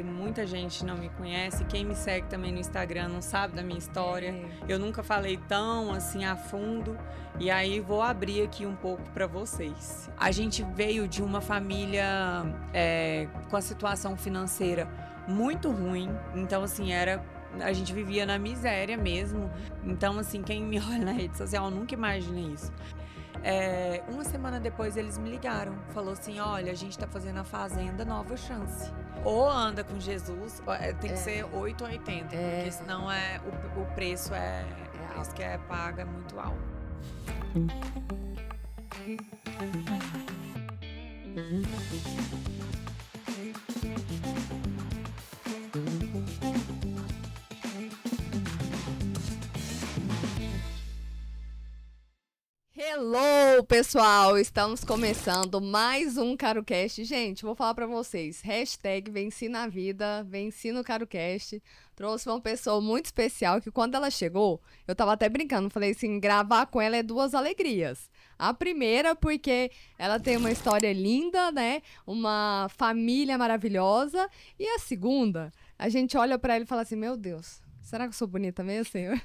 Muita gente não me conhece, quem me segue também no Instagram não sabe da minha história. Eu nunca falei tão assim a fundo e aí vou abrir aqui um pouco para vocês. A gente veio de uma família com a situação financeira muito ruim, então assim a gente vivia na miséria mesmo. Então assim, quem me olha na rede social nunca imagina isso. Uma semana depois eles me ligaram, falou assim, olha, a gente tá fazendo a Fazenda Nova Chance. Ou anda com Jesus, tem que ser 8 ou 80, porque senão o preço o preço que é pago é muito alto. Hello, pessoal! Estamos começando mais um CaroCast. Gente, vou falar pra vocês. Hashtag Venci na Vida, Venci no CaroCast. Trouxe uma pessoa muito especial que quando ela chegou, eu tava até brincando. Falei assim, gravar com ela é duas alegrias. A primeira porque ela tem uma história linda, né? Uma família maravilhosa. E a segunda, a gente olha pra ela e fala assim, meu Deus, será que eu sou bonita mesmo, Senhor?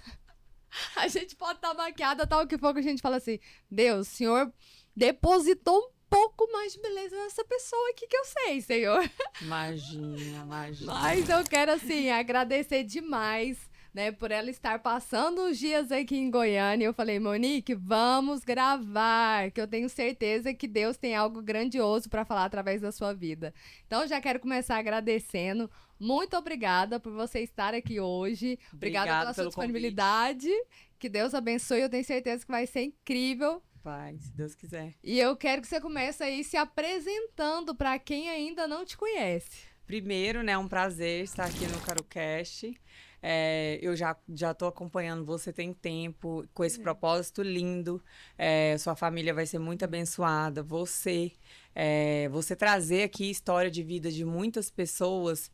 A gente pode estar maquiada, tal que for, que a gente fala assim, Deus, o Senhor depositou um pouco mais de beleza nessa pessoa aqui que eu sei, Senhor. Imagina. Mas eu quero, assim, agradecer demais, né, por ela estar passando os dias aqui em Goiânia. Eu falei, Monique, vamos gravar, que eu tenho certeza que Deus tem algo grandioso para falar através da sua vida. Então, já quero começar agradecendo. Muito obrigada por você estar aqui hoje. Obrigada pela sua disponibilidade. Que Deus abençoe. Eu tenho certeza que vai ser incrível. Vai, se Deus quiser. E eu quero que você comece aí se apresentando para quem ainda não te conhece. Primeiro, né, é um prazer estar aqui no CaroCast. Eu já tô acompanhando você tem tempo, com esse propósito lindo. Sua família vai ser muito abençoada. Você trazer aqui história de vida de muitas pessoas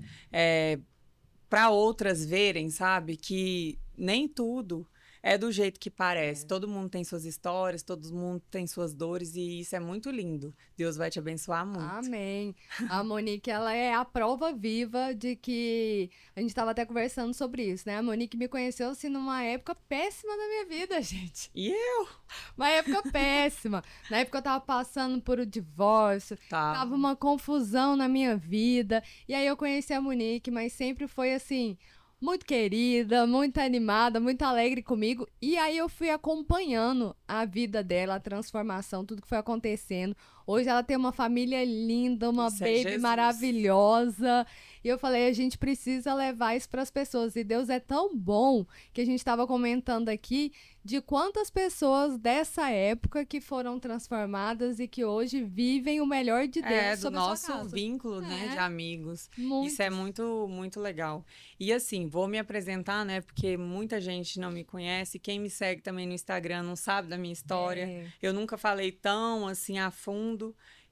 para outras verem, sabe? Que nem tudo é do jeito que parece. Todo mundo tem suas histórias, todo mundo tem suas dores e isso é muito lindo. Deus vai te abençoar muito. Amém. A Monique, ela é a prova viva de que... A gente estava até conversando sobre isso, né? A Monique me conheceu, assim, numa época péssima da minha vida, gente. E eu? Uma época péssima. Na época eu tava passando por o divórcio, tava uma confusão na minha vida. E aí eu conheci a Monique, mas sempre foi assim... muito querida, muito animada, muito alegre comigo. E aí eu fui acompanhando a vida dela, a transformação, tudo que foi acontecendo. Hoje ela tem uma família linda, uma baby maravilhosa. E eu falei, a gente precisa levar isso para as pessoas. E Deus é tão bom que a gente estava comentando aqui de quantas pessoas dessa época que foram transformadas e que hoje vivem o melhor de Deus sobre a sua casa. Do nosso vínculo, né, de amigos. Muito. Isso é muito, muito legal. E assim, vou me apresentar, né, porque muita gente não me conhece. Quem me segue também no Instagram não sabe da minha história. Eu nunca falei tão assim a fundo.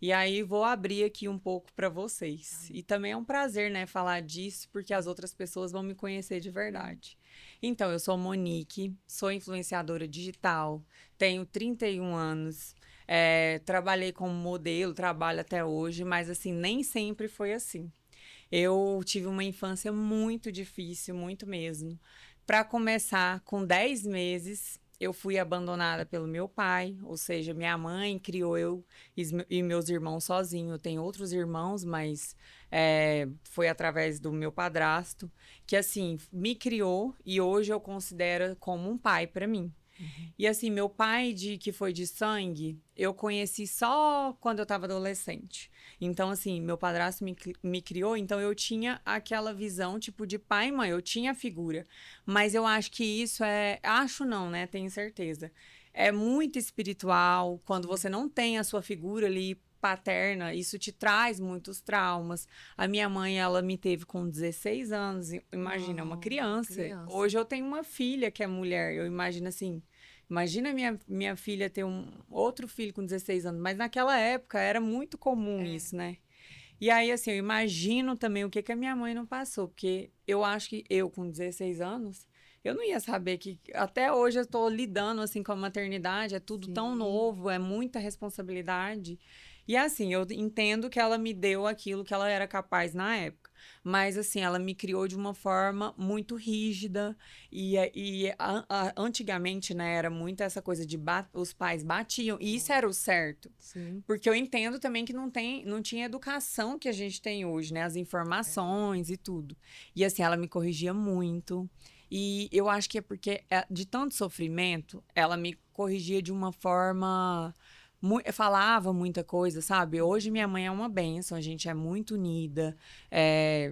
E aí vou abrir aqui um pouco para vocês. E também é um prazer, né, falar disso, porque as outras pessoas vão me conhecer de verdade. Então, eu sou Monique, sou influenciadora digital, tenho 31 anos, trabalhei como modelo, trabalho até hoje, mas assim, nem sempre foi assim. Eu tive uma infância muito difícil, muito mesmo. Para começar, com 10 meses, eu fui abandonada pelo meu pai, ou seja, minha mãe criou eu e meus irmãos sozinho. Eu tenho outros irmãos, mas foi através do meu padrasto, que assim, me criou e hoje eu considero como um pai para mim. E assim, meu pai, que foi de sangue, eu conheci só quando eu estava adolescente. Então, assim, meu padrasto me criou, então eu tinha aquela visão, tipo, de pai e mãe, eu tinha a figura. Mas eu acho que isso acho não, né? Tenho certeza. É muito espiritual, quando você não tem a sua figura ali paterna, isso te traz muitos traumas. A minha mãe, ela me teve com 16 anos, imagina, uma criança. Hoje eu tenho uma filha que é mulher, eu imagino assim, imagina minha filha ter outro filho com 16 anos, mas naquela época era muito comum isso, né? E aí, assim, eu imagino também o que a minha mãe não passou, porque eu acho que eu, com 16 anos, eu não ia saber que até hoje eu estou lidando assim com a maternidade, é tudo tão novo, é muita responsabilidade. E assim, eu entendo que ela me deu aquilo que ela era capaz na época. Mas assim, ela me criou de uma forma muito rígida. Antigamente, né, era muito essa coisa de os pais batiam. E isso era o certo. Sim. Porque eu entendo também que não tinha educação que a gente tem hoje, né? As informações e tudo. E assim, ela me corrigia muito. E eu acho que é porque de tanto sofrimento, ela me corrigia de uma forma falava muita coisa, sabe? Hoje minha mãe é uma bênção, a gente é muito unida,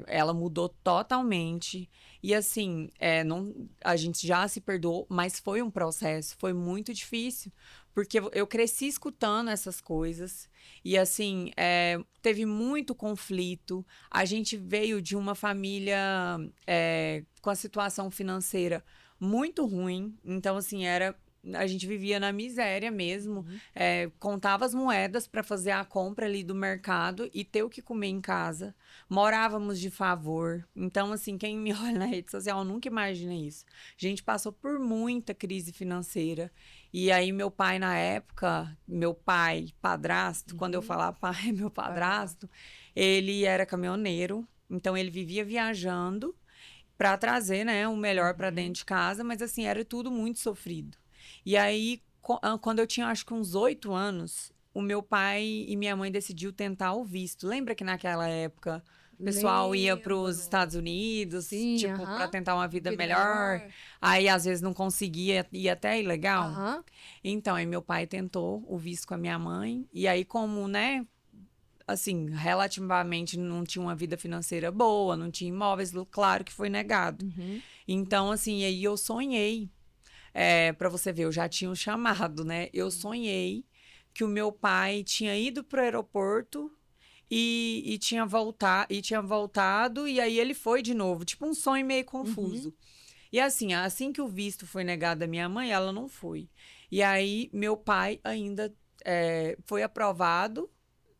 ela mudou totalmente. E assim, não, a gente já se perdoou, mas foi um processo, foi muito difícil, porque eu cresci escutando essas coisas. E assim, teve muito conflito. A gente veio de uma família com a situação financeira muito ruim. Então, assim, a gente vivia na miséria mesmo, contava as moedas para fazer a compra ali do mercado e ter o que comer em casa. Morávamos de favor. Então, assim, quem me olha na rede social nunca imagina isso. A gente passou por muita crise financeira. E aí, meu pai, na época, meu pai, padrasto, quando eu falar pai, meu padrasto, ele era caminhoneiro. Então, ele vivia viajando para trazer, né, o melhor para dentro de casa, mas assim, era tudo muito sofrido. E aí, quando eu tinha acho que uns 8 anos, o meu pai e minha mãe decidiu tentar o visto. Lembra que naquela época o pessoal ia para os Estados Unidos, Sim, tipo, para tentar uma vida melhor. Aí às vezes não conseguia, ia até ilegal. Então, aí meu pai tentou o visto com a minha mãe, e aí como, né, assim, relativamente não tinha uma vida financeira boa, não tinha imóveis, claro que foi negado. Então, assim, aí eu sonhei, para você ver, eu já tinha um chamado, né? Eu sonhei que o meu pai tinha ido pro aeroporto e tinha voltado, e aí ele foi de novo, tipo um sonho meio confuso. E assim que o visto foi negado à minha mãe, ela não foi. E aí meu pai ainda foi aprovado.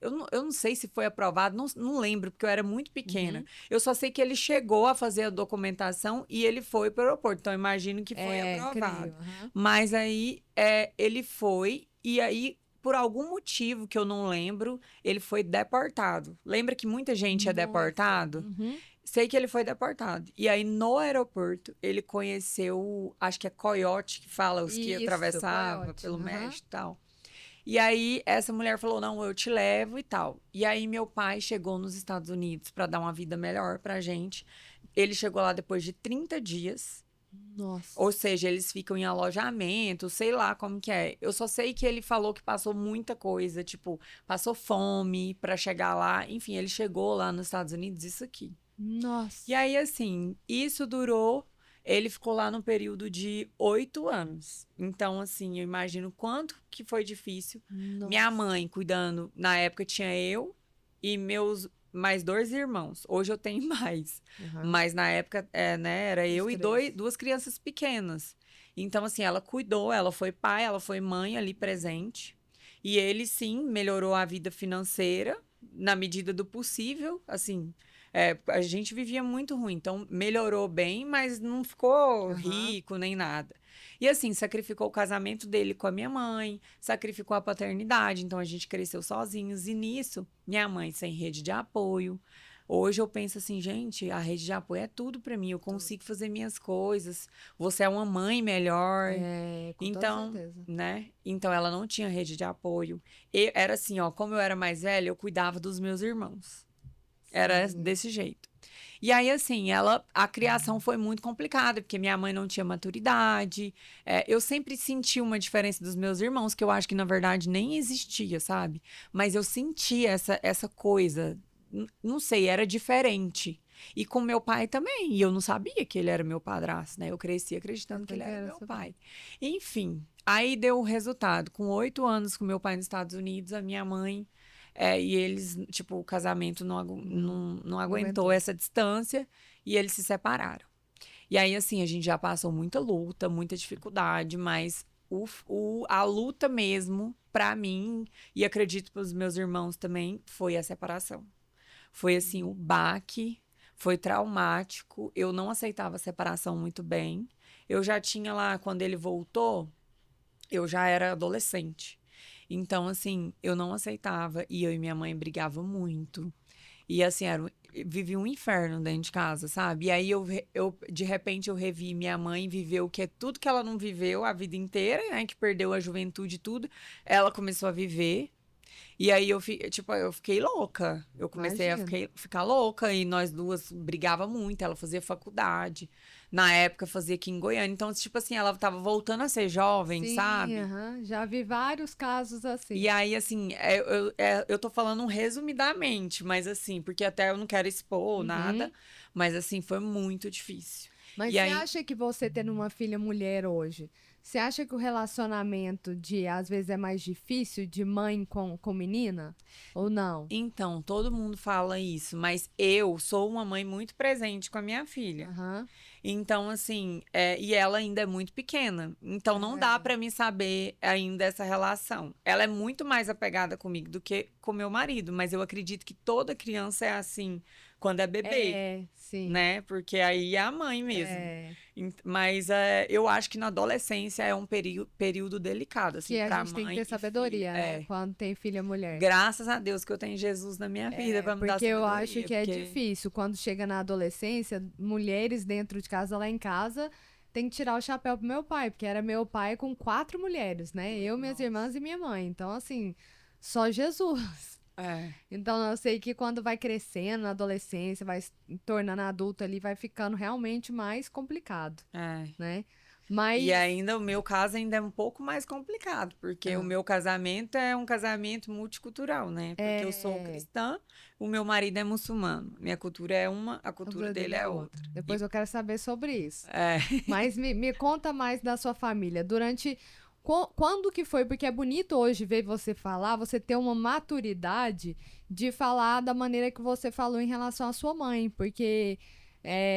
Eu não sei se foi aprovado, não lembro, porque eu era muito pequena. Eu só sei que ele chegou a fazer a documentação e ele foi para o aeroporto. Então, eu imagino que foi aprovado. Creio, Mas aí, ele foi, e aí, por algum motivo que eu não lembro, ele foi deportado. Lembra que muita gente é deportado? Sei que ele foi deportado. E aí, no aeroporto, ele conheceu, acho que é coiote que fala, os que atravessavam pelo México e tal. E aí, essa mulher falou: não, eu te levo e tal. E aí, meu pai chegou nos Estados Unidos para dar uma vida melhor pra gente. Ele chegou lá depois de 30 dias. Nossa. Ou seja, eles ficam em alojamento, sei lá como que é. Eu só sei que ele falou que passou muita coisa, tipo, passou fome para chegar lá. Enfim, ele chegou lá nos Estados Unidos, isso aqui. Nossa. E aí, assim, isso durou. Ele ficou lá no período de 8 anos. Então, assim, eu imagino quanto que foi difícil. Nossa. Minha mãe cuidando, na época tinha eu e meus mais 2 irmãos. Hoje eu tenho mais. Mas na época, né, era eu e duas crianças pequenas. Então, assim, ela cuidou, ela foi pai, ela foi mãe ali presente. E ele, sim, melhorou a vida financeira na medida do possível, assim. A gente vivia muito ruim, então melhorou bem, mas não ficou rico nem nada. E assim, sacrificou o casamento dele com a minha mãe, sacrificou a paternidade, então a gente cresceu sozinhos. E nisso, minha mãe sem rede de apoio. Hoje eu penso assim, gente, a rede de apoio é tudo pra mim, eu consigo fazer minhas coisas. Você é uma mãe melhor. Com Então, toda certeza. né? Então ela não tinha rede de apoio. Era assim, ó, como eu era mais velha, eu cuidava dos meus irmãos. Era desse jeito. E aí, assim, a criação foi muito complicada, porque minha mãe não tinha maturidade. Eu sempre senti uma diferença dos meus irmãos, que eu acho que, na verdade, nem existia, sabe? Mas eu sentia essa coisa. Não sei, era diferente. E com meu pai também. E eu não sabia que ele era meu padrasto, né? Eu cresci acreditando que ele era meu pai. Enfim, aí deu o resultado. Com 8 anos com meu pai nos Estados Unidos, a minha mãe. E eles, tipo, o casamento não aguentou essa distância e eles se separaram. E aí, assim, a gente já passou muita luta, muita dificuldade, mas a luta mesmo, pra mim, e acredito para os meus irmãos também, foi a separação. Foi, assim, o baque, foi traumático, eu não aceitava a separação muito bem. Eu já tinha lá, quando ele voltou, eu já era adolescente. Então, assim, eu não aceitava. E eu e minha mãe brigavam muito. E, assim, vivia um inferno dentro de casa, sabe? E aí, de repente, eu revi minha mãe viveu que é tudo que ela não viveu a vida inteira, né? Que perdeu a juventude e tudo. Ela começou a viver. E aí, eu fiquei louca. Eu comecei a ficar louca. E nós duas brigava muito. Ela fazia faculdade. Na época, fazia aqui em Goiânia. Então, tipo assim, ela tava voltando a ser jovem, Sim, sabe? já vi vários casos assim. E aí, assim, eu tô falando resumidamente, mas assim, porque até eu não quero expor nada, mas assim, foi muito difícil. Mas E você aí, acha que você tendo uma filha mulher hoje, você acha que o relacionamento às vezes é mais difícil de mãe com menina? Ou não? então, todo mundo fala isso, mas eu sou uma mãe muito presente com a minha filha. Aham. Então, assim, e ela ainda é muito pequena. Então, não dá pra mim saber ainda essa relação. Ela é muito mais apegada comigo do que com meu marido, mas eu acredito que toda criança é assim quando é bebê, Sim. né? Porque aí é a mãe mesmo. Mas eu acho que na adolescência é um período delicado, assim, Que a pra gente tem que mãe ter e sabedoria, filha. né? Quando tem filha mulher. Graças a Deus que eu tenho Jesus na minha vida pra me dar Porque eu sabedoria. acho que é difícil. Quando chega na adolescência, mulheres dentro de casa, lá em casa, tem que tirar o chapéu pro meu pai, porque era meu pai com 4 mulheres, né? Eu, minhas irmãs e minha mãe. Então, assim, só Jesus. Então, eu sei que quando vai crescendo na adolescência, vai se tornando adulto ali, vai ficando realmente mais complicado, né? Mas... E ainda o meu caso ainda é um pouco mais complicado, porque o meu casamento é um casamento multicultural, né? Porque eu sou cristã, o meu marido é muçulmano. Minha cultura é uma, a cultura dele é outra. Depois eu quero saber sobre isso. É. Mas me conta mais da sua família. Quando que foi? Porque é bonito hoje ver você falar, você ter uma maturidade de falar da maneira que você falou em relação à sua mãe. Porque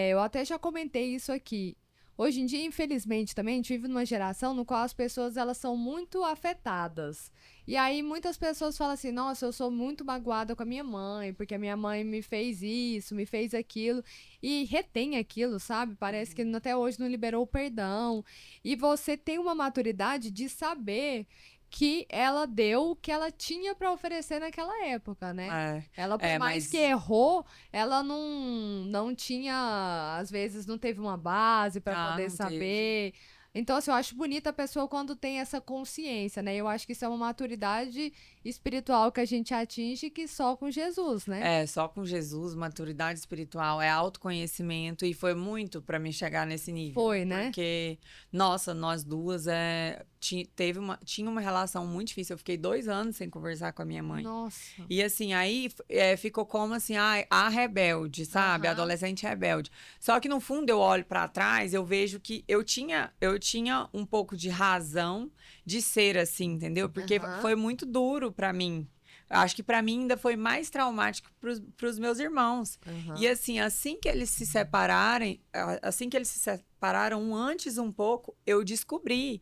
eu até já comentei isso aqui. Hoje em dia, infelizmente, também a gente vive numa geração no qual as pessoas elas são muito afetadas. E aí muitas pessoas falam assim, nossa, eu sou muito magoada com a minha mãe, porque a minha mãe me fez isso, me fez aquilo, e retém aquilo, sabe? Parece que até hoje não liberou o perdão. E você tem uma maturidade de saber que ela deu o que ela tinha para oferecer naquela época, né? Ela, por mais que errou, ela não tinha, às vezes, não teve uma base para poder saber. Então, assim, eu acho bonita a pessoa quando tem essa consciência, né? Eu acho que isso é uma maturidade espiritual que a gente atinge que só com Jesus, né? Só com Jesus, maturidade espiritual, é autoconhecimento, e foi muito para me chegar nesse nível. Foi, né? Porque, nossa, nós duas tinha uma relação muito difícil. Eu fiquei 2 anos sem conversar com a minha mãe. Nossa. E assim, aí ficou como assim, a rebelde, sabe? A adolescente rebelde. Só que no fundo eu olho para trás, eu vejo que eu tinha um pouco de razão de ser assim, entendeu? Porque foi muito duro para mim. Acho que para mim ainda foi mais traumático pros meus irmãos. E assim que eles se separaram, antes um pouco, eu descobri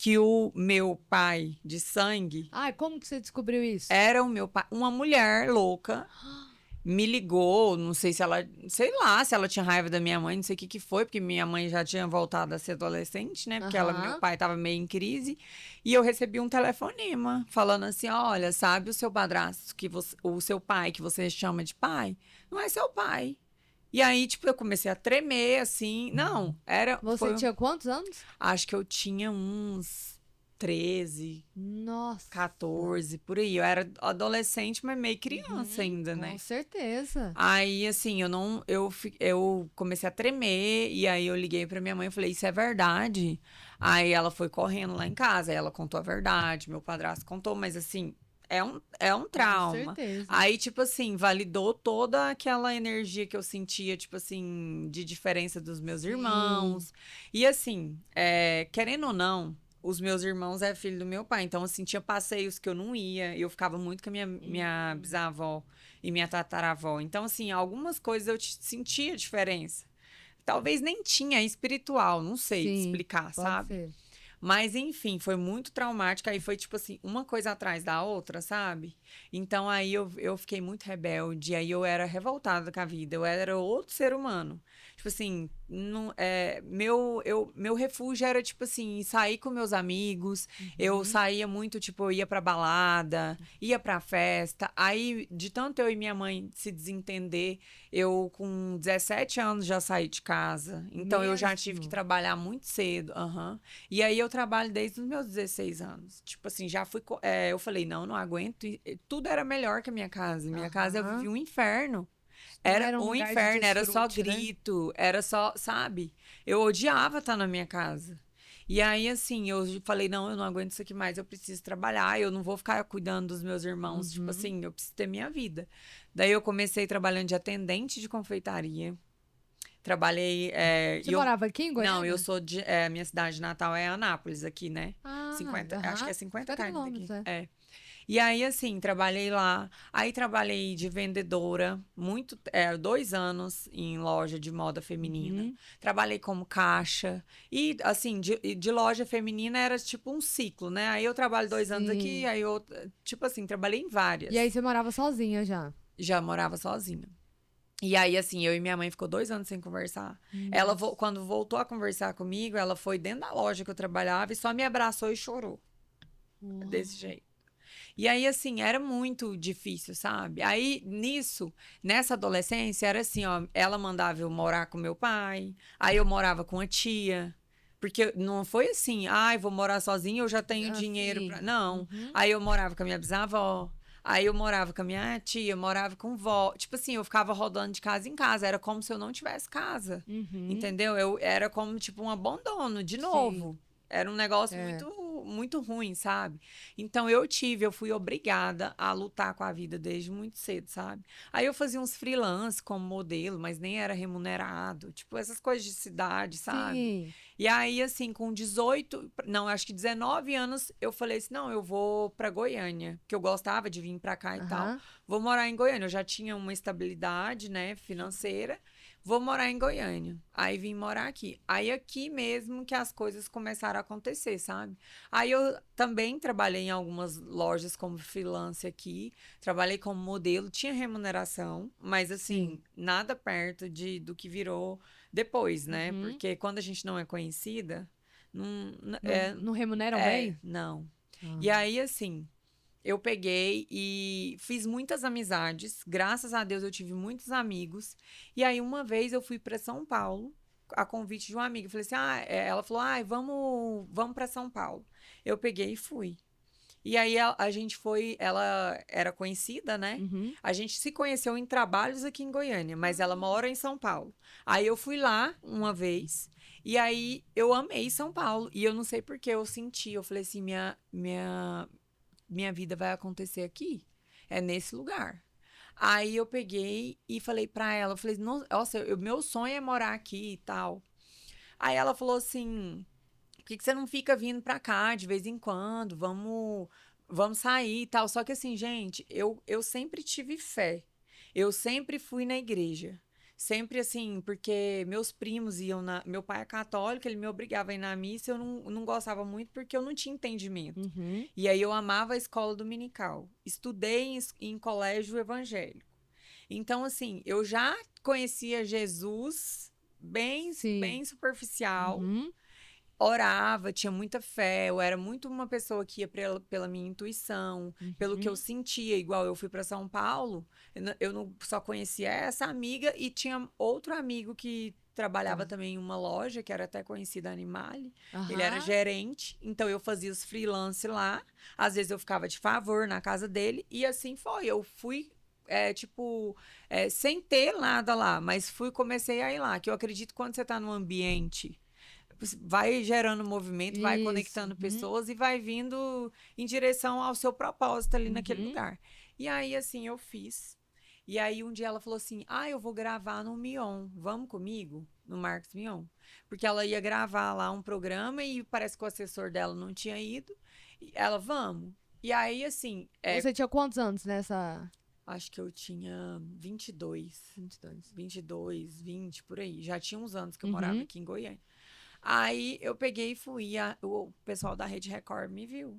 que o meu pai de sangue... Ai, como que você descobriu isso? Era o meu pai. Uma mulher louca me ligou, não sei se ela... Sei lá, se ela tinha raiva da minha mãe, não sei o que foi, porque minha mãe já tinha voltado a ser adolescente, né? Porque meu pai tava meio em crise. E eu recebi um telefonema falando assim, olha, sabe o seu padrasto, o seu pai, que você chama de pai? Não é seu pai. E aí, tipo, eu comecei a tremer, assim. Não, Você tinha quantos anos? Acho que eu tinha uns 13. Nossa. 14, por aí. Eu era adolescente, mas meio criança ainda, né? Com certeza. Aí, assim, eu comecei a tremer, e aí eu liguei pra minha mãe e falei, isso é verdade? Aí ela foi correndo lá em casa, aí ela contou a verdade, meu padrasto contou, mas assim... É um trauma. Com certeza. Aí, tipo assim, validou toda aquela energia que eu sentia, tipo assim, de diferença dos meus irmãos. E assim, querendo ou não, os meus irmãos é filho do meu pai. Então, assim, tinha passeios que eu não ia. Eu ficava muito com a minha bisavó e minha tataravó. Então, assim, algumas coisas eu sentia diferença. Talvez nem tinha espiritual, não sei explicar, sabe? Ser. Mas, enfim, foi muito traumático. Aí foi, tipo assim, uma coisa atrás da outra, sabe? Então, aí eu fiquei muito rebelde. Aí eu era revoltada com a vida. Eu era outro ser humano. Tipo assim, não, meu refúgio era, tipo assim, sair com meus amigos. Eu saía muito, tipo, eu ia pra balada, ia pra festa. Aí, de tanto eu e minha mãe se desentender, eu com 17 anos já saí de casa. Então, eu já tive que trabalhar muito cedo. E aí, eu trabalho desde os meus 16 anos. Tipo assim, já fui... eu falei, não aguento. E tudo era melhor que a minha casa. Minha casa, eu vivia um inferno. Era um um lugar de inferno, era só desfrute, né? grito, era só, sabe? Eu odiava estar na minha casa. E aí, assim, eu falei, não, eu não aguento isso aqui mais, eu preciso trabalhar, eu não vou ficar cuidando dos meus irmãos, tipo assim, eu preciso ter minha vida. Daí eu comecei trabalhando de atendente de confeitaria. Trabalhei. Você morava aqui em Não, Goiânia? eu sou de. Minha cidade natal é Anápolis, aqui, né? Ah, 50, acho que é 50 quilômetros quilômetros, daqui. E aí, assim, trabalhei lá. Aí trabalhei de vendedora, 2 anos em loja de moda feminina. Trabalhei como caixa. E, assim, de loja feminina era tipo um ciclo, né? Aí eu trabalho 2 anos aqui, aí eu, tipo assim, trabalhei em várias. E aí você morava sozinha já? Já morava sozinha. E aí, assim, eu e minha mãe ficou 2 anos sem conversar. Ela, quando voltou a conversar comigo, ela foi dentro da loja que eu trabalhava e só me abraçou e chorou. Desse jeito. E aí, assim, era muito difícil, sabe? Aí, nessa adolescência, era assim, ó, ela mandava eu morar com meu pai, aí eu morava com a tia. Porque não foi assim, ai, vou morar sozinha, eu já tenho dinheiro pra... Não. Aí eu morava com a minha bisavó, aí eu morava com a minha tia, eu morava com vó. Tipo assim, eu ficava rodando de casa em casa, era como se eu não tivesse casa. Entendeu? Eu era como, tipo, um abandono, de novo. Era um negócio muito ruim, sabe? Então eu fui obrigada a lutar com a vida desde muito cedo, sabe? Aí eu fazia uns freelance como modelo, mas nem era remunerado. Tipo, essas coisas de cidade, sabe? Sim. E aí, assim, com 18, não, acho que 19 anos, eu falei assim: não, eu vou pra Goiânia, que eu gostava de vir pra cá e tal. Vou morar em Goiânia. Eu já tinha uma estabilidade, né, financeira. Vou morar em Goiânia. Aí vim morar aqui. Aí aqui mesmo que as coisas começaram a acontecer, sabe? Aí eu também trabalhei em algumas lojas como freelance aqui. Trabalhei como modelo, tinha remuneração, mas assim, nada perto do que virou depois, né? Porque quando a gente não é conhecida, Não remuneram bem? não. E aí, assim, eu peguei e fiz muitas amizades. Graças a Deus eu tive muitos amigos. E aí uma vez eu fui para São Paulo a convite de um amigo. Eu falei assim: ela falou: vamos para São Paulo. Eu peguei e fui. E aí a gente foi, ela era conhecida, né? A gente se conheceu em trabalhos aqui em Goiânia, mas ela mora em São Paulo. Aí eu fui lá uma vez e aí eu amei São Paulo e eu não sei por que eu senti, eu falei assim, minha vida vai acontecer aqui, é nesse lugar. Aí eu peguei e falei pra ela, eu falei, nossa, meu sonho é morar aqui e tal. Aí ela falou assim: por que você não fica vindo pra cá de vez em quando? Vamos sair e tal. Só que assim, gente, eu sempre tive fé. Eu sempre fui na igreja. Sempre assim, porque meus primos iam na. Meu pai é católico, ele me obrigava a ir na missa, eu não gostava muito porque eu não tinha entendimento. E aí eu amava a escola dominical. Estudei em colégio evangélico. Então, assim, eu já conhecia Jesus bem superficial. Orava, tinha muita fé, eu era muito uma pessoa que ia pela minha intuição, pelo que eu sentia. Igual eu fui para São Paulo, eu não só conhecia essa amiga e tinha outro amigo que trabalhava também em uma loja, que era até conhecida, Animale. Ele era gerente, então eu fazia os freelance lá. Às vezes eu ficava de favor na casa dele e assim foi. Eu fui sem ter nada lá, mas comecei a ir lá, que eu acredito que quando você está num ambiente vai gerando movimento, vai conectando pessoas e vai vindo em direção ao seu propósito ali naquele lugar. E aí, assim, eu fiz. E aí, um dia ela falou assim: eu vou gravar no Mion, vamos comigo? No Marcos Mion. Porque ela ia gravar lá um programa e parece que o assessor dela não tinha ido. E ela, vamos. E aí, assim... Você tinha quantos anos nessa... Acho que eu tinha 22, 20, por aí. Já tinha uns anos que eu morava aqui em Goiânia. Aí eu peguei e fui, o pessoal da Rede Record me viu.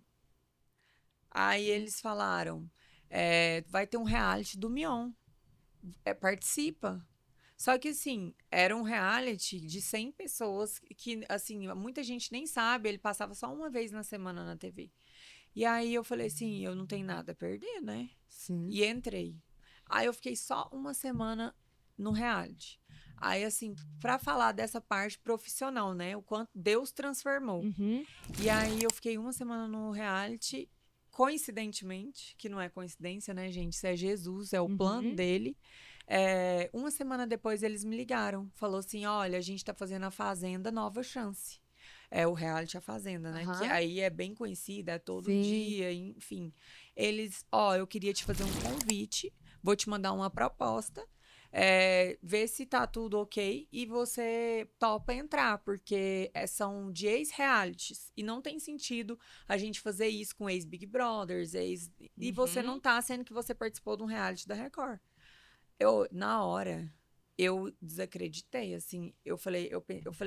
Aí eles falaram, vai ter um reality do Mion, participa. Só que, assim, era um reality de 100 pessoas que, assim, muita gente nem sabe, ele passava só uma vez na semana na TV. E aí eu falei assim, eu não tenho nada a perder, né? Sim. E entrei. Aí eu fiquei só uma semana no reality. Aí, assim, pra falar dessa parte profissional, né? O quanto Deus transformou. Uhum. E aí eu fiquei uma semana no reality, coincidentemente, que não é coincidência, né, gente? Isso é Jesus, é o plano dele. Uma semana depois eles me ligaram. Falou assim: olha, a gente tá fazendo a Fazenda Nova Chance. É o reality A Fazenda, né? Que Aham. aí é bem conhecida, é todo Sim. dia, enfim. Eles, eu queria te fazer um convite, vou te mandar uma proposta, ver se tá tudo ok e você topa entrar, porque são de ex-realities e não tem sentido a gente fazer isso com ex-Big Brothers, e você não tá, sendo que você participou de um reality da Record. Na hora, eu desacreditei, assim. Eu falei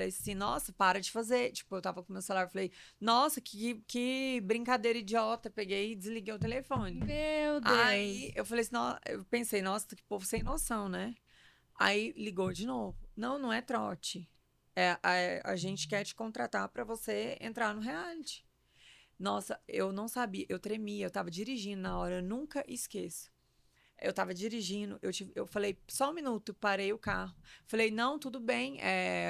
assim, nossa, para de fazer. Tipo, eu tava com meu celular, falei, nossa, que brincadeira idiota. Peguei e desliguei o telefone. Meu Deus. Aí eu falei assim, eu pensei, nossa, que povo sem noção, né? Aí ligou de novo. Não, não é trote. A gente quer te contratar pra você entrar no reality. Nossa, eu não sabia, eu tremia, eu tava dirigindo na hora, eu nunca esqueço. Eu tava dirigindo, eu falei, só um minuto, parei o carro. Falei, não, tudo bem,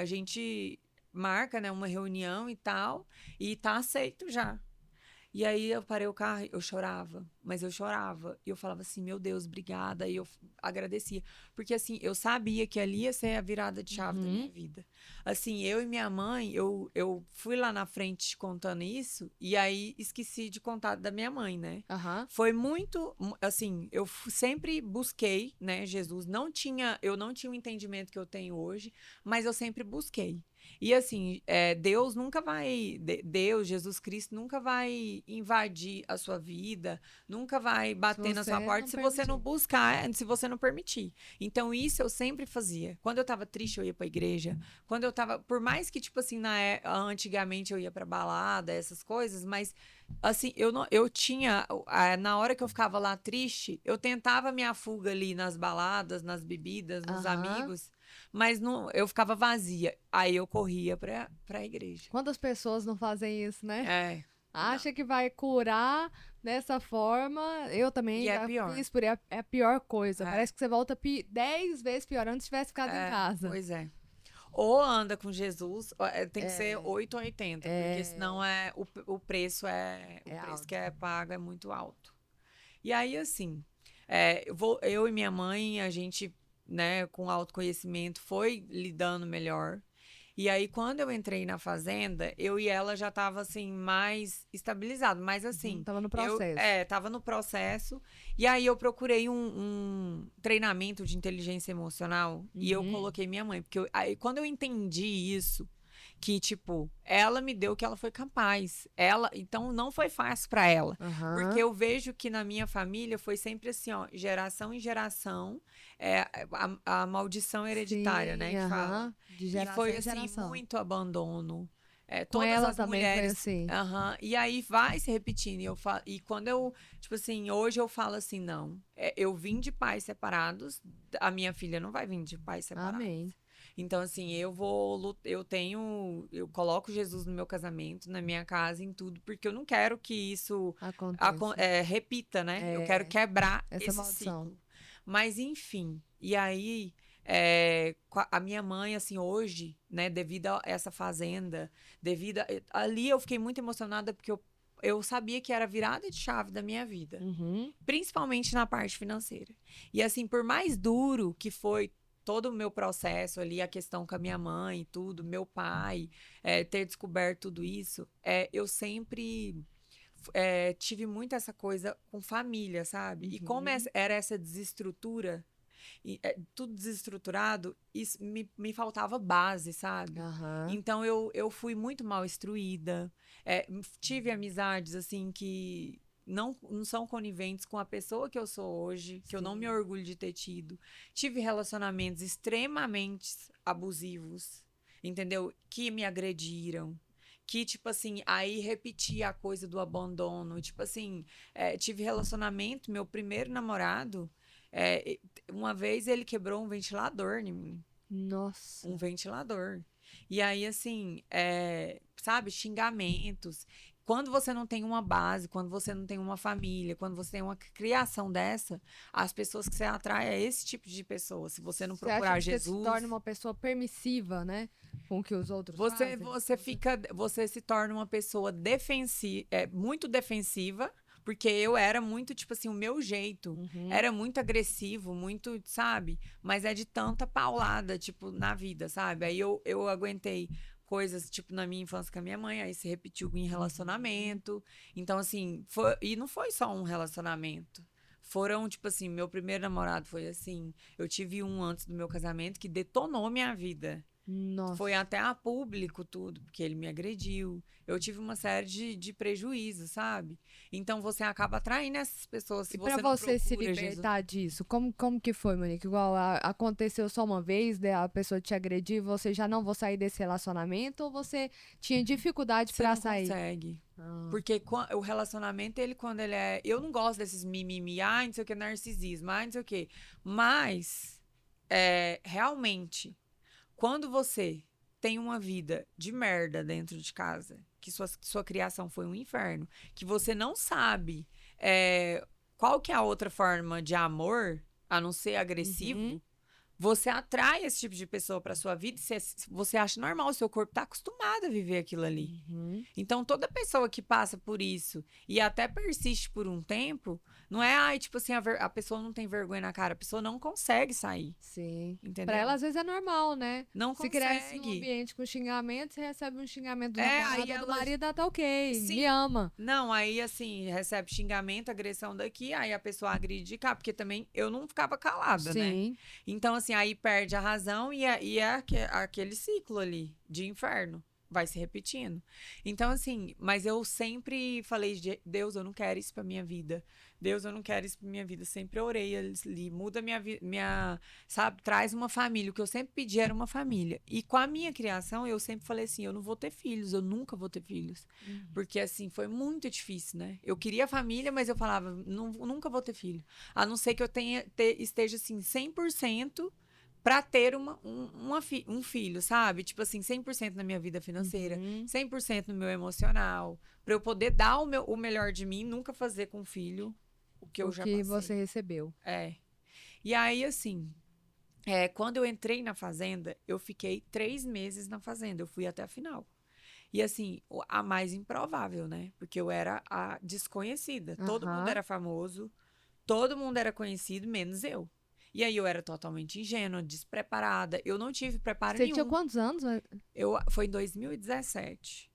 a gente marca, né, uma reunião e tal, e tá aceito já. E aí eu parei o carro, eu chorava, mas eu chorava. E eu falava assim, meu Deus, obrigada. E eu agradecia. Porque assim, eu sabia que ali ia ser a virada de chave da minha vida. Assim, eu e minha mãe, eu fui lá na frente contando isso, e aí esqueci de contar da minha mãe, né? Aham. Foi muito, assim, sempre busquei, né, Jesus. Eu não tinha o entendimento que eu tenho hoje, mas eu sempre busquei. E assim, Deus nunca vai, Deus, Jesus Cristo nunca vai invadir a sua vida, nunca vai bater na sua você porta não se você não permitir. buscar, se você não permitir. Então isso eu sempre fazia. Quando eu tava triste, eu ia pra igreja. Quando eu tava, por mais que tipo assim, antigamente eu ia pra balada, essas coisas, mas assim, eu tinha, na hora que eu ficava lá triste, eu tentava minha fuga ali nas baladas, nas bebidas, nos Aham. amigos, mas não, eu ficava vazia. Aí eu corria pra igreja. Quantas pessoas não fazem isso, né? É, não. Acha que vai curar dessa forma. Eu E também é já pior. fiz por aí. É a pior coisa. É, Parece que você volta 10 vezes pior antes tivesse ficado em casa. pois é. Ou anda com Jesus, tem que ser É, 8 ou 80, porque é, senão o preço o é preço que alto. é pago é muito alto. E aí, assim, eu e minha mãe, a gente, né, com autoconhecimento, foi lidando melhor. E aí, quando eu entrei na fazenda, eu e ela já tava assim, mais estabilizado. Mas Uhum, assim, tava no eu processo. tava no processo. E aí eu procurei um treinamento de inteligência emocional e eu Uhum. coloquei minha mãe. Porque aí, quando eu entendi isso, que, tipo, ela me deu o que ela foi capaz. Então não foi fácil para ela. Porque Aham. eu vejo que na minha família foi sempre assim, ó, geração em geração, a maldição hereditária, Sim, né, que fala. aham. De E geração foi, em assim, geração. muito abandono. Com Todas ela as também foi mulheres. assim. Aham, e aí vai se repetindo. E quando eu, tipo assim, hoje eu falo assim, não. Eu vim de pais separados, a minha filha não vai vir de pais separados. Amém. Então, assim, eu coloco Jesus no meu casamento, na minha casa, em tudo, porque eu não quero que isso Acontece. repita, né? Eu quero É, quebrar essa esse maldição. ciclo. Mas, enfim, e aí, a minha mãe, assim, hoje, né, devido a essa fazenda, ali eu fiquei muito emocionada porque eu sabia que era a virada de chave da minha vida, Uhum. principalmente na parte financeira. E assim, por mais duro que foi todo o meu processo ali, a questão com a minha mãe e tudo, meu pai, ter descoberto tudo isso, eu sempre tive muito essa coisa com família, sabe? E como Uhum. era essa desestrutura, tudo desestruturado, isso me faltava base, sabe? Aham. Então eu fui muito mal instruída, tive amizades assim que não são coniventes com a pessoa que eu sou hoje, que eu não me Sim. orgulho de ter tido. Tive relacionamentos extremamente abusivos. entendeu? Que me agrediram. Que, tipo assim, aí repetia a coisa do abandono. Tipo assim, tive relacionamento, meu primeiro namorado, uma vez ele quebrou um ventilador em mim. Nossa. Um ventilador. E aí, assim, sabe, xingamentos. Quando você não tem uma base, quando você não tem uma família, quando você tem uma criação dessa, as pessoas que você atrai é esse tipo de pessoa. Se você não Você acha procurar que você se Jesus, torna uma pessoa permissiva, né? Com o que os outros você, fazem? você se torna uma pessoa defensiva, muito defensiva, porque eu era muito, tipo assim, o meu jeito Uhum. era muito agressivo, muito, sabe? Mas é de tanta paulada, tipo, na vida, sabe? Aí eu aguentei coisas, tipo, na minha infância com a minha mãe, aí se repetiu em relacionamento. Então, assim, e não foi só um relacionamento. Foram, tipo assim, meu primeiro namorado foi assim. Eu tive um antes do meu casamento que detonou minha vida. Foi Nossa. até a público tudo, porque ele me agrediu. Eu tive uma série de prejuízos, sabe? Então você acaba atraindo essas pessoas se E pra você não você se procura Jesus. libertar disso, como que foi, Monique? Igual aconteceu só uma vez, a pessoa te agredir, você já não vou sair desse relacionamento ou você tinha dificuldade Você pra não sair? consegue. Ah, Porque o relacionamento, ele, quando ele é. Eu não gosto desses mimimi, ai, não sei o que, narcisismo, ai, não sei o que. Mas, realmente. Quando você tem uma vida de merda dentro de casa, que sua criação foi um inferno, que você não sabe qual que é a outra forma de amor, a não ser uhum, agressivo, você atrai esse tipo de pessoa para sua vida e você acha normal, o seu corpo tá acostumado a viver aquilo ali. uhum. Então, toda pessoa que passa por isso e até persiste por um tempo, não é, ai, tipo assim, a pessoa não tem vergonha na cara, a pessoa não consegue sair, Sim. Pra ela, entendeu? às vezes, é normal, né? Não Se cresce num consegue. ambiente com xingamento, você recebe um xingamento do namorado Aí ou do ela. marido, ah, tá ok, me Sim. ama. Não, aí assim, recebe xingamento, agressão daqui, aí a pessoa agride de cá, porque também eu não ficava calada, né? Sim. Então, assim, aí perde a razão aquele ciclo ali de inferno. Vai se repetindo. Então, assim, mas eu sempre falei, Deus, eu não quero isso pra minha vida. Deus, eu não quero isso pra minha vida. Sempre orei ali, muda minha vida, sabe, traz uma família. O que eu sempre pedi era uma família. E com a minha criação, eu sempre falei assim, eu não vou ter filhos, eu nunca vou ter filhos. Porque, assim, foi muito difícil, né? Eu queria família, mas eu falava, nunca vou ter filho. A não ser que eu esteja, assim, 100% para ter um filho, sabe? Tipo assim, 100% na minha vida financeira, Uhum. 100% no meu emocional, para eu poder dar o melhor de mim, nunca fazer com o filho o que eu O já que você passei. recebeu. É. E aí, assim, quando eu entrei na fazenda, eu fiquei 3 meses na fazenda, eu fui até a final. E assim, a mais improvável, né? Porque eu era a desconhecida. Todo mundo Aham. era famoso, todo mundo era conhecido, menos eu. E aí eu era totalmente ingênua, despreparada. Eu não tive preparo Você tinha nenhum. quantos anos? Foi em 2017.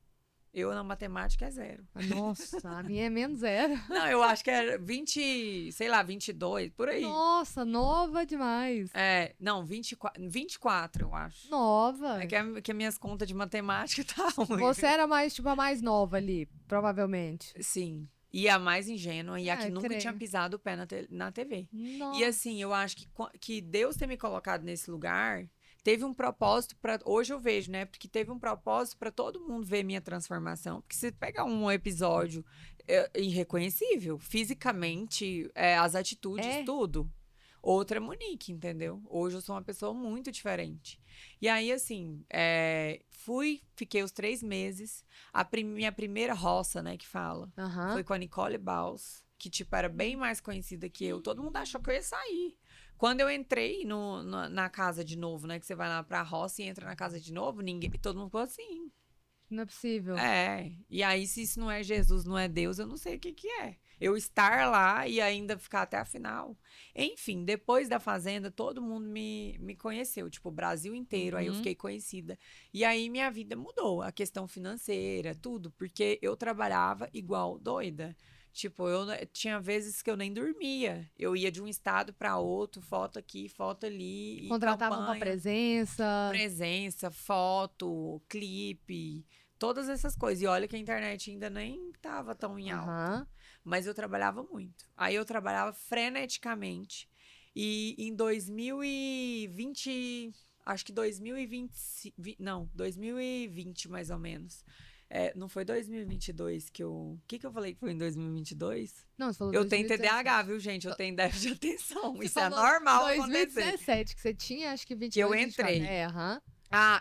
Eu na matemática é zero. Nossa, a minha é menos zero. Não, eu acho que era 20, sei lá, 22, por aí. Nossa, nova demais. Não, 24, eu acho. É Nova. que as minhas contas de matemática tá ruim. Você era mais, tipo, a mais nova ali, provavelmente. Sim. E a mais ingênua, e a que É, nunca tinha creio. pisado o pé na TV. E assim, eu Nossa. acho que Deus ter me colocado nesse lugar teve um propósito para. Hoje eu vejo, né? Porque teve um propósito para todo mundo ver minha transformação. Porque se pegar um episódio irreconhecível, fisicamente, as atitudes, É? tudo. Outra Monique, entendeu? Hoje eu sou uma pessoa muito diferente. E aí, assim, fiquei os 3 meses. Minha primeira roça, né, que fala, Aham. foi com a Nicole Baus, que, tipo, era bem mais conhecida que eu. Todo mundo achou que eu ia sair. Quando eu entrei na casa de novo, né, que você vai lá pra roça e entra na casa de novo, todo mundo ficou assim. Não é possível. E aí, se isso não é Jesus, não é Deus, eu não sei o que que é. Eu estar lá e ainda ficar até a final. Enfim, depois da Fazenda, todo mundo me conheceu, tipo, o Brasil inteiro, aí eu Uhum. fiquei conhecida. E aí minha vida mudou, a questão financeira, tudo, porque eu trabalhava igual doida. Tipo, tinha vezes que eu nem dormia. Eu ia de um estado para outro, foto aqui, foto ali, e Contratavam pra campanha, presença. presença, foto, clipe, todas essas coisas. E olha que a internet ainda nem tava tão em alta. Aham. Mas eu trabalhava muito. Aí eu trabalhava freneticamente. E em 2020, acho que 2020 mais ou menos. Não foi 2022 que eu... O que eu falei que foi em 2022? Não, você falou Eu 2017. tenho TDAH, viu, gente? Eu tenho déficit de atenção. Você Isso é falou normal 2017, que você tinha, acho que 22, que eu 24. entrei.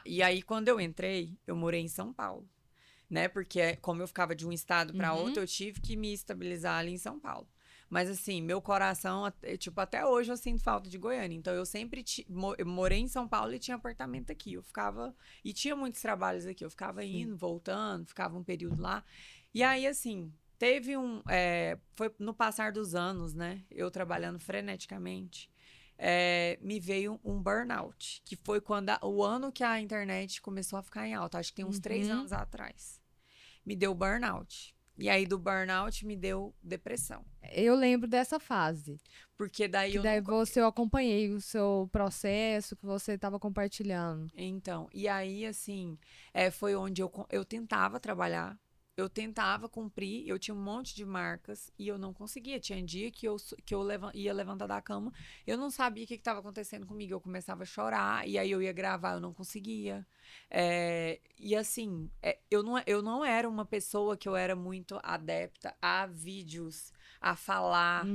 E aí quando eu entrei, eu morei em São Paulo, né? Porque como eu ficava de um estado para outro, eu tive que me estabilizar ali em São Paulo. Mas assim, meu coração, tipo, até hoje eu sinto falta de Goiânia. Então eu sempre eu morei em São Paulo e tinha apartamento aqui. Eu ficava... E tinha muitos trabalhos aqui. Eu ficava indo, voltando, ficava um período lá. E aí, assim, teve foi no passar dos anos, né? Eu trabalhando freneticamente. Me veio um burnout, que foi quando o ano que a internet começou a ficar em alta. Acho que tem uns 3 anos atrás. Me deu burnout. E aí, do burnout, me deu depressão. Eu lembro dessa fase. Porque daí eu acompanhei o seu processo que você estava compartilhando. Então, e aí, assim, foi onde eu tentava trabalhar, eu tentava cumprir, eu tinha um monte de marcas e eu não conseguia. Tinha dia que eu ia levantar da cama, eu não sabia o que estava acontecendo comigo, eu começava a chorar, e aí eu ia gravar, eu não conseguia. E assim, eu não era uma pessoa que eu era muito adepta a vídeos, a falar.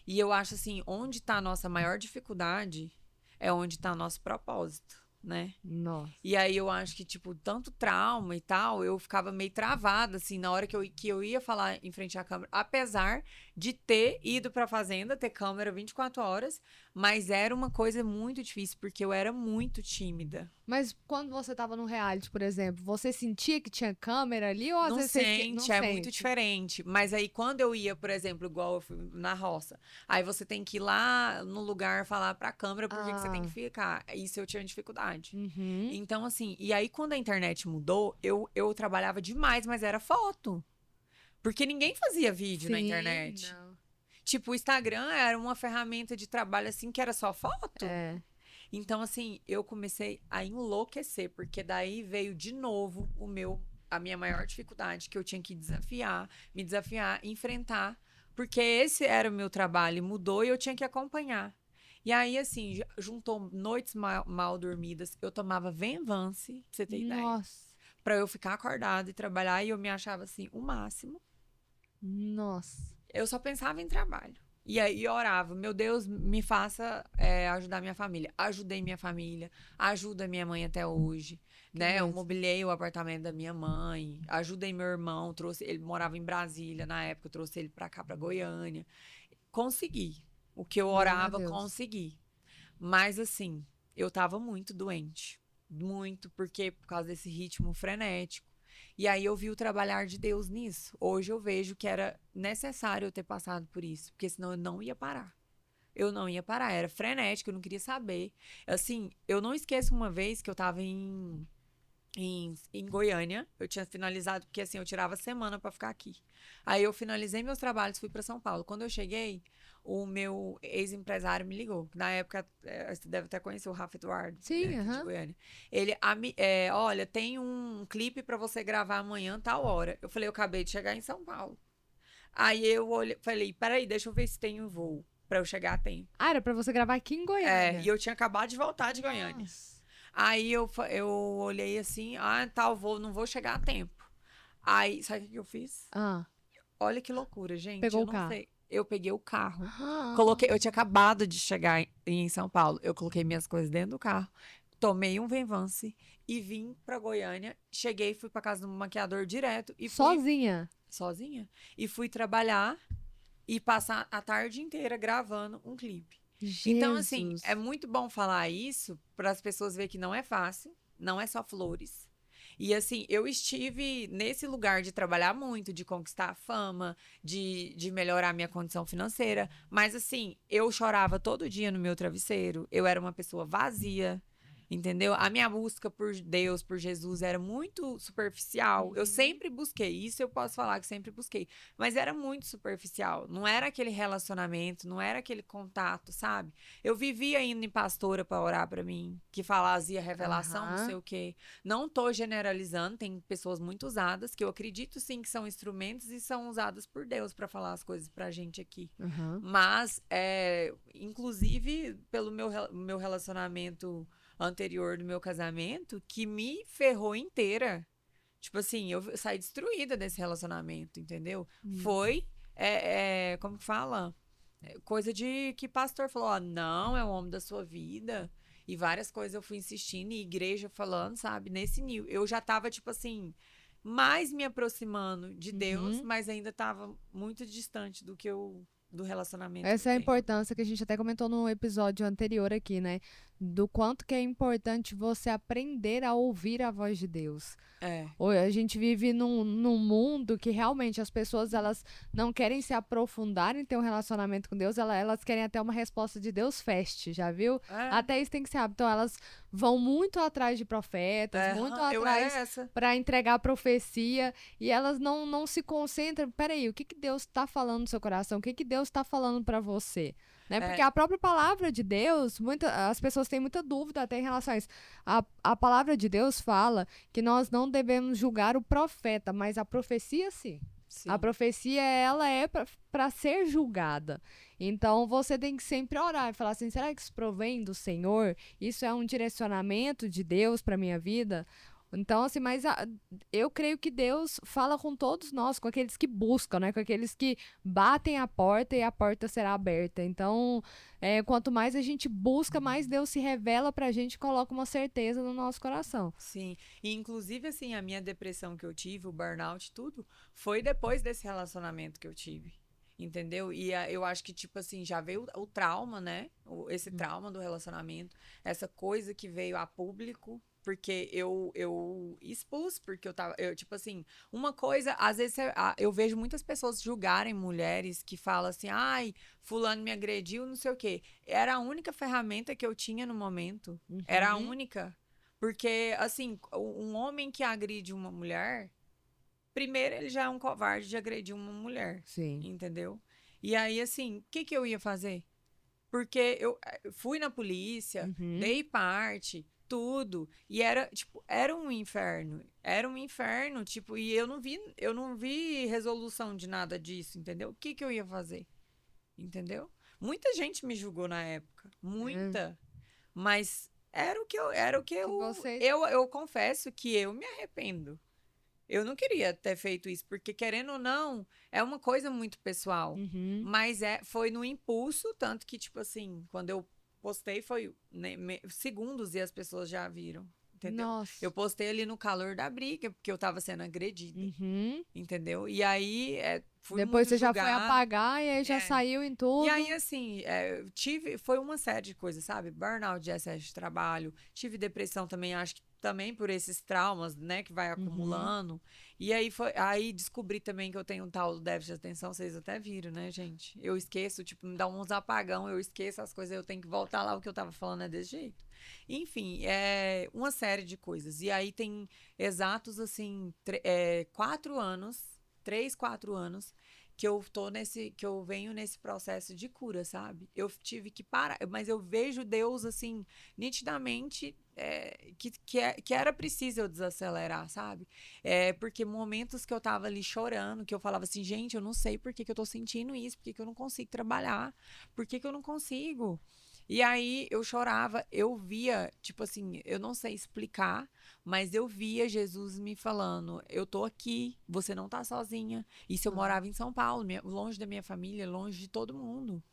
E eu acho assim, onde está a nossa maior dificuldade é onde está nosso propósito, né? Nossa. E aí eu acho que, tipo, tanto trauma e tal, eu ficava meio travada, assim, na hora que eu ia falar em frente à câmera, apesar de ter ido pra fazenda, ter câmera 24 horas, mas era uma coisa muito difícil, porque eu era muito tímida. Mas quando você tava no reality, por exemplo, você sentia que tinha câmera ali ou às vezes você não sente? Muito diferente. Mas aí quando eu ia, por exemplo, igual eu fui na roça, aí você tem que ir lá no lugar falar pra câmera por que você tem que ficar. Isso eu tinha dificuldade. Então, assim, e aí quando a internet mudou, eu trabalhava demais, mas era foto. Porque ninguém fazia vídeo na internet. Não. Tipo, o Instagram era uma ferramenta de trabalho, assim, que era só foto. Então, assim, eu comecei a enlouquecer, porque daí veio de novo a minha maior dificuldade, que eu tinha que me desafiar, enfrentar, porque esse era o meu trabalho, mudou e eu tinha que acompanhar. E aí, assim, juntou noites mal dormidas, eu tomava Venvance, pra você ter ideia. Pra eu ficar acordada e trabalhar, e eu me achava, assim, o máximo. Nossa. Eu só pensava em trabalho. E aí orava, meu Deus, me faça ajudar minha família. Ajudei minha família, ajuda minha mãe até hoje, né? Eu mobilei o apartamento da minha mãe, ajudei meu irmão, ele morava em Brasília na época, eu trouxe ele pra cá, pra Goiânia. Consegui. O que eu orava, consegui. Mas assim, eu tava muito doente. Muito, porque por causa desse ritmo frenético. E aí eu vi o trabalhar de Deus nisso. Hoje eu vejo que era necessário eu ter passado por isso, porque senão eu não ia parar. Eu não ia parar, era frenético, eu não queria saber. Assim, eu não esqueço uma vez que eu tava em Goiânia, eu tinha finalizado, porque assim, eu tirava semana pra ficar aqui. Aí eu finalizei meus trabalhos, fui pra São Paulo. Quando eu cheguei, o meu ex-empresário me ligou. Na época, você deve até conhecer o Rafa Eduardo, sim, né, de Goiânia. Ele, olha, tem um clipe pra você gravar amanhã, tal hora. Eu falei, eu acabei de chegar em São Paulo. Aí eu falei, peraí, deixa eu ver se tem um voo pra eu chegar a tempo. Era pra você gravar aqui em Goiânia? E eu tinha acabado de voltar de Goiânia. Aí eu olhei assim, tal, não vou chegar a tempo. Aí, sabe o que eu fiz? Olha que loucura, gente. Pegou o carro. Sei. Eu peguei o carro. Eu tinha acabado de chegar em São Paulo. Eu coloquei minhas coisas dentro do carro, tomei um Venvance e vim pra Goiânia. Cheguei, fui pra casa do maquiador direto. E sozinha? Sozinha. E fui trabalhar e passar a tarde inteira gravando um clipe. Jesus. Então, assim, é muito bom falar isso para as pessoas verem que não é fácil, não é só flores. E, assim, eu estive nesse lugar de trabalhar muito, de conquistar a fama, de melhorar a minha condição financeira. Mas, assim, eu chorava todo dia no meu travesseiro. Eu era uma pessoa vazia. Entendeu? A minha busca por Deus, por Jesus, era muito superficial. Eu sempre busquei, isso eu posso falar que sempre busquei. Mas era muito superficial. Não era aquele relacionamento, não era aquele contato, sabe? Eu vivia indo em pastora pra orar pra mim, que fazia revelação, não sei o quê. Não tô generalizando, tem pessoas muito usadas, que eu acredito sim que são instrumentos e são usadas por Deus pra falar as coisas pra gente aqui. Mas, inclusive, pelo meu relacionamento anterior do meu casamento que me ferrou inteira. Tipo assim, eu saí destruída desse relacionamento, entendeu? Foi, como que fala? Coisa de que pastor falou, ó, não, é o homem da sua vida. E várias coisas eu fui insistindo, e igreja falando, sabe? Nesse nível. Eu já tava, tipo assim, mais me aproximando de Deus, mas ainda tava muito distante do relacionamento que eu Essa é a tenho. importância que a gente até comentou no episódio anterior aqui, né? Do quanto que é importante você aprender a ouvir a voz de Deus. É, A gente vive num mundo que realmente as pessoas elas não querem se aprofundar em ter um relacionamento com Deus, elas querem até uma resposta de Deus fast, já viu? é, Até isso tem que ser hábito. Então elas vão muito atrás de profetas, muito eu era atrás essa. para entregar a profecia e elas não se concentram. Peraí, o que que Deus está falando no seu coração? O que que Deus está falando para você? Né? Porque É, a própria palavra de Deus, as pessoas têm muita dúvida até em relação a isso. A palavra de Deus fala que nós não devemos julgar o profeta, mas a profecia sim. sim. A profecia, ela é para ser julgada. Então, você tem que sempre orar e falar assim, será que isso provém do Senhor? Isso é um direcionamento de Deus para minha vida? Então, assim, eu creio que Deus fala com todos nós, com aqueles que buscam, né? Com aqueles que batem a porta e a porta será aberta. Então, quanto mais a gente busca, mais Deus se revela pra gente e coloca uma certeza no nosso coração. Sim, e inclusive assim, a minha depressão que eu tive, o burnout, tudo, foi depois desse relacionamento que eu tive, entendeu? E eu acho que, tipo assim, já veio o trauma, né? Esse trauma do relacionamento, essa coisa que veio a público, porque eu expus, porque tipo assim, uma coisa, às vezes eu vejo muitas pessoas julgarem mulheres que falam assim, ai, fulano me agrediu, não sei o quê. Era a única ferramenta que eu tinha no momento, era a única. Porque, assim, um homem que agride uma mulher, primeiro ele já é um covarde de agredir uma mulher, Sim. entendeu? E aí, assim, o que que eu ia fazer? Porque eu fui na polícia, dei parte, tudo, e era, tipo, era um inferno. Era um inferno, tipo, e eu não vi resolução de nada disso, entendeu? O que que eu ia fazer? Entendeu? Muita gente me julgou na época, muita. Mas era o que Se você. eu confesso que eu me arrependo. Eu não queria ter feito isso, porque querendo ou não, é uma coisa muito pessoal. Mas foi no impulso, tanto que, tipo assim, quando eu postei foi né, segundos e as pessoas já viram. Entendeu? Nossa. Eu postei ali no calor da briga, porque eu tava sendo agredida. Uhum. Entendeu? E aí fui Depois muito você já foi julgada. apagar e aí já É. saiu em E tudo. aí, assim, foi uma série de coisas, sabe? Burnout de excesso de trabalho, tive depressão também, acho que também por esses traumas, né, que vai acumulando. E aí descobri também que eu tenho um tal do déficit de atenção, vocês até viram, né, gente? Eu esqueço, tipo, me dá uns apagão, eu esqueço as coisas, eu tenho que voltar lá, o que eu tava falando é desse jeito. Enfim, é uma série de coisas. E aí tem exatos, assim, 4 anos, 3, 4 anos, que eu venho nesse processo de cura, sabe? Eu tive que parar, mas eu vejo Deus assim nitidamente que era preciso eu desacelerar, sabe? Porque momentos que eu tava ali chorando, que eu falava assim, gente, eu não sei por que que eu tô sentindo isso, por que que eu não consigo trabalhar, por que que eu não consigo? E aí eu chorava, eu via, tipo assim, eu não sei explicar, mas eu via Jesus me falando: eu tô aqui, você não tá sozinha. Isso eu morava em São Paulo, longe da minha família, longe de todo mundo.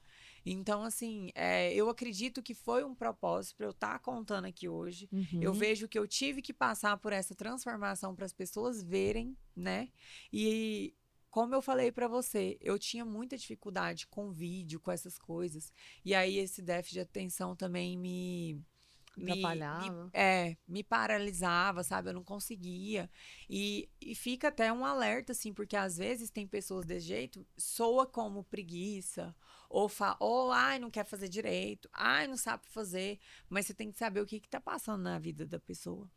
Então, assim, eu acredito que foi um propósito para eu estar contando aqui hoje. Eu vejo que eu tive que passar por essa transformação para as pessoas verem, né? E como eu falei para você, eu tinha muita dificuldade com vídeo, com essas coisas. E aí esse déficit de atenção também Atrapalhava. me paralisava, sabe? Eu não conseguia. E fica até um alerta, assim, porque às vezes tem pessoas desse jeito, soa como preguiça, ou ai, não quer fazer direito, ai, não sabe fazer, mas você tem que saber o que que tá passando na vida da pessoa.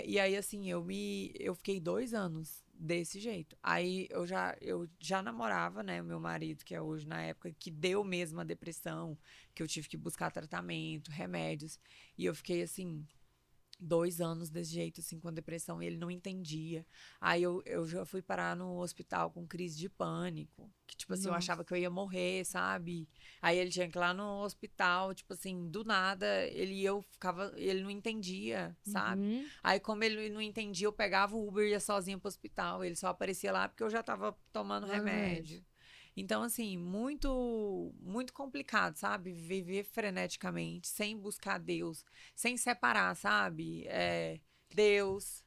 E aí, assim, eu fiquei 2 anos desse jeito. Aí eu já namorava, né, o meu marido, que é hoje, na época, que deu mesmo a depressão, que eu tive que buscar tratamento, remédios. E eu fiquei assim, 2 anos desse jeito, assim, com depressão, e ele não entendia. Aí eu já fui parar no hospital com crise de pânico, que, tipo assim, eu achava Nossa. que eu ia morrer, sabe? Aí ele tinha que ir lá no hospital, tipo assim, do nada, eu ficava, ele não entendia, sabe? Uhum. Aí, como ele não entendia, eu pegava o Uber e ia sozinha pro hospital. Ele só aparecia lá porque eu já tava tomando Tomando remédio. remédio. Então, assim, muito, muito complicado, sabe? Viver freneticamente, sem buscar Deus, sem separar, sabe? Deus,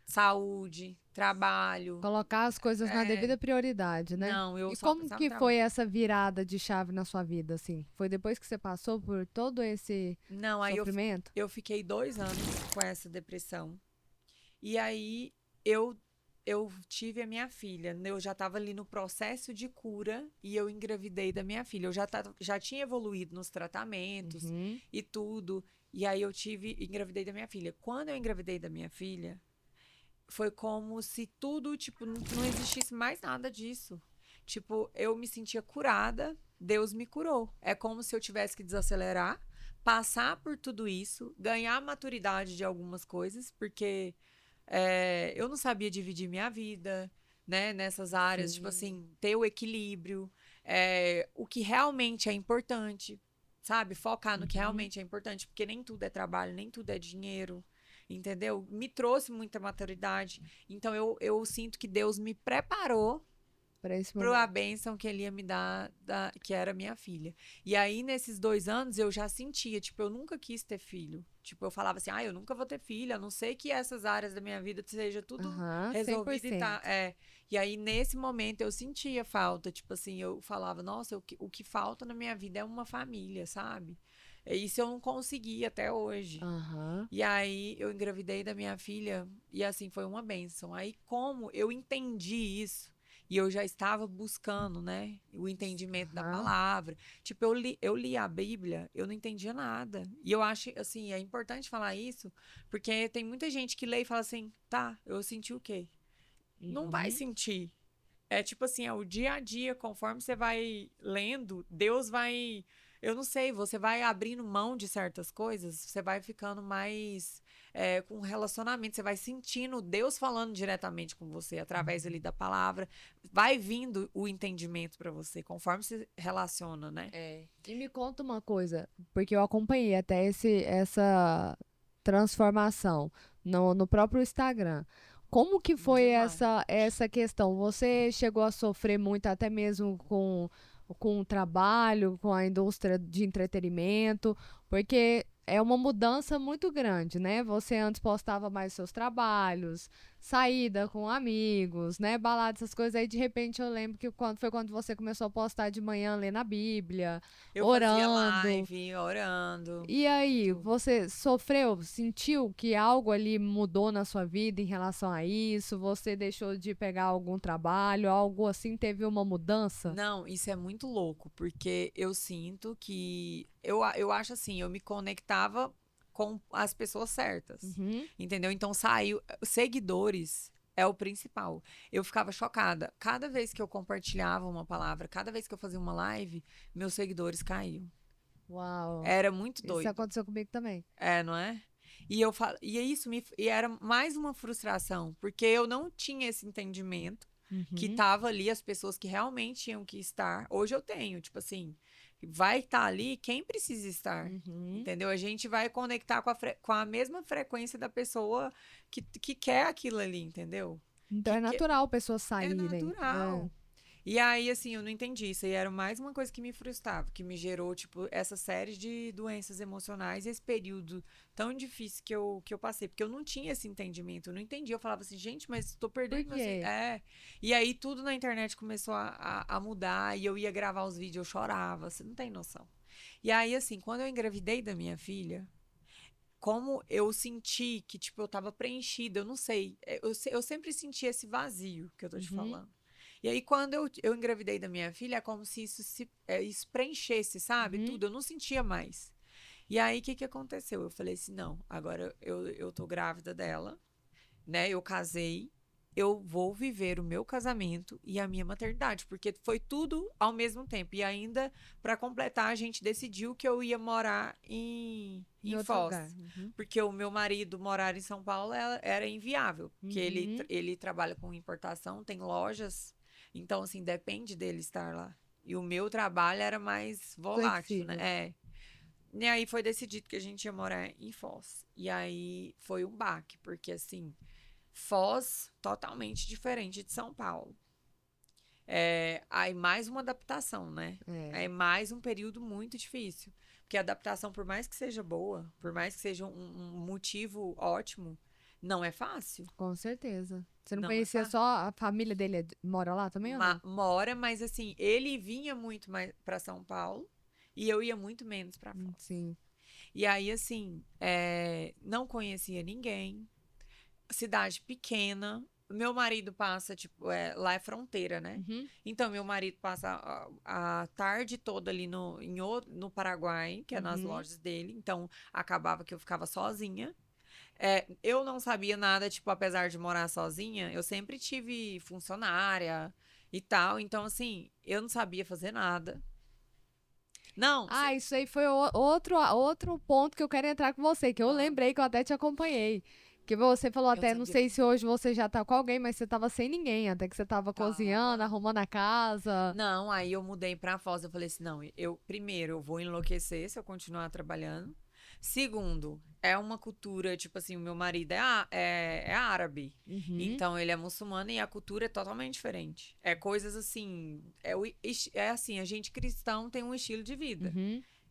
saúde, trabalho. Colocar as coisas na É, devida prioridade, né? não, eu E só como pensava em que foi trabalho. essa virada de chave na sua vida, assim? Foi depois que você passou por todo esse Não, aí sofrimento? eu fiquei 2 anos com essa depressão. E aí eu, eu tive a minha filha. Eu já estava ali no processo de cura e eu engravidei da minha filha. Eu já tinha evoluído nos tratamentos Uhum. e tudo. E aí engravidei da minha filha. Quando eu engravidei da minha filha, foi como se tudo, tipo, não existisse mais nada disso. Tipo, eu me sentia curada, Deus me curou. É como se eu tivesse que desacelerar, passar por tudo isso, ganhar maturidade de algumas coisas, porque eu não sabia dividir minha vida, né, nessas áreas, tipo Sim. assim, ter o equilíbrio, o que realmente é importante, sabe? Focar no que Uhum. realmente é importante, porque nem tudo é trabalho, nem tudo é dinheiro, entendeu? Me trouxe muita maturidade. Então eu sinto que Deus me preparou Para esse para a momento. bênção que ele ia me dar, que era minha filha. E aí, nesses 2 anos, eu já sentia, tipo, eu nunca quis ter filho. Tipo, eu falava assim, eu nunca vou ter filho, a não ser que essas áreas da minha vida seja tudo Aham, resolvido e tá. 100%. E aí, nesse momento, eu sentia falta. Tipo assim, eu falava, nossa, o que falta na minha vida é uma família, sabe? E isso eu não consegui até hoje. Aham. E aí, eu engravidei da minha filha e assim, foi uma bênção. Aí, como eu entendi isso, e eu já estava buscando, né, o entendimento da Aham. palavra. Tipo, eu li a Bíblia, eu não entendia nada. E eu acho, assim, é importante falar isso, porque tem muita gente que lê e fala assim, tá, eu senti o quê? Não vai Uhum. sentir. É tipo assim, é o dia a dia, conforme você vai lendo, Deus vai. Eu não sei, você vai abrindo mão de certas coisas, você vai ficando mais com relacionamento, você vai sentindo Deus falando diretamente com você através ali da palavra, vai vindo o entendimento para você, conforme se relaciona, né? É. E me conta uma coisa, porque eu acompanhei até essa transformação no próprio Instagram. Como que foi Demais. essa questão? Você chegou a sofrer muito até mesmo com o trabalho, com a indústria de entretenimento, porque é uma mudança muito grande, né? Você antes postava mais seus trabalhos, saída com amigos, né? Balada, essas coisas. Aí, de repente, eu lembro que quando você começou a postar de manhã, lendo a Bíblia, Eu fazia orando. live, orando, E aí, tudo. você sofreu, sentiu que algo ali mudou na sua vida em relação a isso? Você deixou de pegar algum trabalho, algo assim, teve uma mudança? Não, isso é muito louco, porque eu sinto que. Eu acho assim, eu me conectava com as pessoas certas. Uhum. Entendeu? Então saiu. Seguidores é o principal. Eu ficava chocada. Cada vez que eu compartilhava uma palavra, cada vez que eu fazia uma live, meus seguidores caíam. Uau. Era muito Isso doido. aconteceu comigo também. Não é? E e era mais uma frustração, porque eu não tinha esse entendimento que Uhum. tava ali as pessoas que realmente tinham que estar. Hoje eu tenho, tipo assim, vai estar ali quem precisa estar. Uhum. Entendeu? A gente vai conectar com a mesma frequência da pessoa que quer aquilo ali, entendeu? Então Que, é que natural pessoas é saírem. É. natural. E aí, assim, eu não entendi isso. E era mais uma coisa que me frustrava, que me gerou, tipo, essa série de doenças emocionais e esse período tão difícil que eu passei. Porque eu não tinha esse entendimento, eu não entendia. Eu falava assim, gente, mas tô Por perdendo meu... quê? E aí tudo na internet começou a mudar e eu ia gravar os vídeos, eu chorava, você não tem noção. E aí, assim, quando eu engravidei da minha filha, como eu senti que, tipo, eu tava preenchida, eu não sei. Eu sempre senti esse vazio que eu tô te Uhum. falando. E aí, quando eu engravidei da minha filha, é como se isso preenchesse, sabe? Uhum. Tudo, eu não sentia mais. E aí, o que que aconteceu? Eu falei assim, não, agora eu tô grávida dela, né? Eu casei, eu vou viver o meu casamento e a minha maternidade, porque foi tudo ao mesmo tempo. E ainda, para completar, a gente decidiu que eu ia morar em Foz. Porque o meu marido morar em São Paulo era inviável, porque ele trabalha com importação, tem lojas, então, assim, depende dele estar lá. E o meu trabalho era mais volátil, né? E aí foi decidido que a gente ia morar em Foz. E aí foi um baque, porque, assim, Foz, totalmente diferente de São Paulo. Aí mais uma adaptação, né? É mais um período muito difícil. Porque a adaptação, por mais que seja boa, por mais que seja um motivo ótimo, não é fácil. Com certeza. Você não conhecia só a família dele? Mora lá também ou não? Mora, mas assim, ele vinha muito mais para São Paulo e eu ia muito menos para Foz. Sim. E aí, assim, não conhecia ninguém. Cidade pequena. Meu marido passa, tipo, lá é fronteira, né? Então, meu marido passa a tarde toda ali no Paraguai, que é nas lojas dele. Então, acabava que eu ficava sozinha. Eu não sabia nada, tipo, apesar de morar sozinha, eu sempre tive funcionária e tal. Então, assim, eu não sabia fazer nada. Não. Isso aí foi outro ponto que eu quero entrar com você, que eu lembrei que eu até te acompanhei. Que você falou até, não sei se hoje você já tá com alguém, mas você tava sem ninguém, até que você tava cozinhando, arrumando a casa. Não, aí eu mudei pra Foz, eu falei assim, não, primeiro, eu vou enlouquecer se eu continuar trabalhando. Segundo, é uma cultura, tipo assim, o meu marido é árabe, então ele é muçulmano e a cultura é totalmente diferente. É coisas assim, assim, a gente cristão tem um estilo de vida.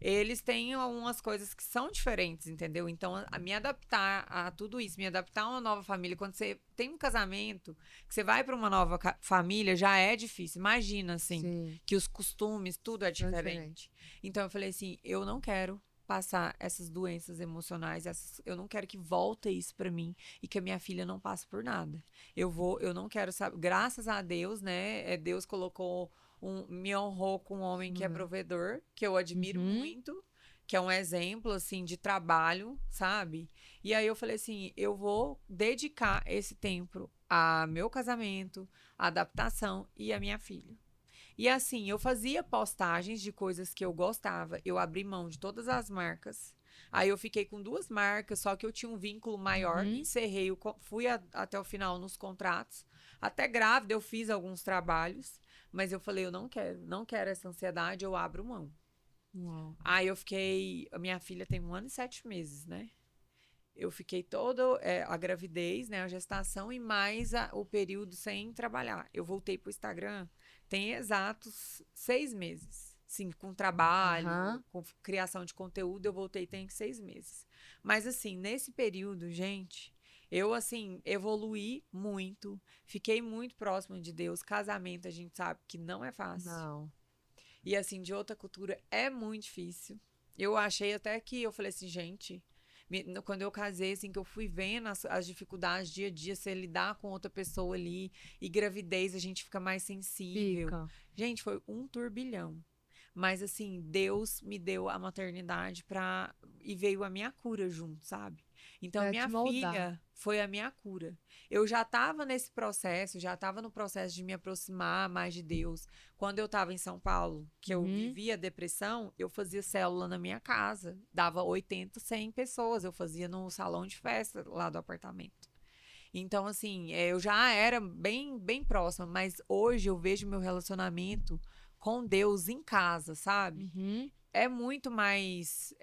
Eles têm algumas coisas que são diferentes, entendeu? Então, me adaptar a tudo isso, me adaptar a uma nova família, quando você tem um casamento, que você vai para uma nova família, já é difícil. Imagina, assim, que os costumes, tudo é diferente. Então, eu falei assim, eu não quero passar essas doenças emocionais, eu não quero que volte isso para mim e que a minha filha não passe por nada. Eu não quero saber, graças a Deus, né? Deus colocou me honrou com um homem que é provedor, que eu admiro muito, que é um exemplo, assim, de trabalho, sabe? E aí eu falei assim, eu vou dedicar esse tempo a meu casamento, a adaptação e a minha filha. E assim, eu fazia postagens de coisas que eu gostava, eu abri mão de todas as marcas. Aí eu fiquei com 2 marcas, só que eu tinha um vínculo maior, encerrei, fui até o final nos contratos. Até grávida eu fiz alguns trabalhos, mas eu falei, eu não quero essa ansiedade, eu abro mão. Aí eu fiquei, a minha filha tem 1 ano e 7 meses, né? Eu fiquei toda a gravidez, né, a gestação e mais o período sem trabalhar. Eu voltei pro Instagram, tem exatos 6 meses. Sim, com trabalho, com criação de conteúdo, eu voltei tem 6 meses. Mas assim, nesse período, gente, eu assim, evoluí muito, fiquei muito próxima de Deus. Casamento, a gente sabe que não é fácil. Não. E assim, de outra cultura é muito difícil. Eu achei até que, eu falei assim, gente, quando eu casei, assim, que eu fui vendo as dificuldades dia a dia, você lidar com outra pessoa ali, e gravidez, a gente fica mais sensível. Gente, foi um turbilhão. Mas, assim, Deus me deu a maternidade e veio a minha cura junto, sabe? Então, minha filha foi a minha cura. Eu já estava nesse processo, já estava no processo de me aproximar mais de Deus. Quando eu estava em São Paulo, que eu vivia depressão, eu fazia célula na minha casa. Dava 80, 100 pessoas. Eu fazia no salão de festa lá do apartamento. Então, assim, eu já era bem, bem próxima, mas hoje eu vejo meu relacionamento com Deus em casa, sabe? É muito mais.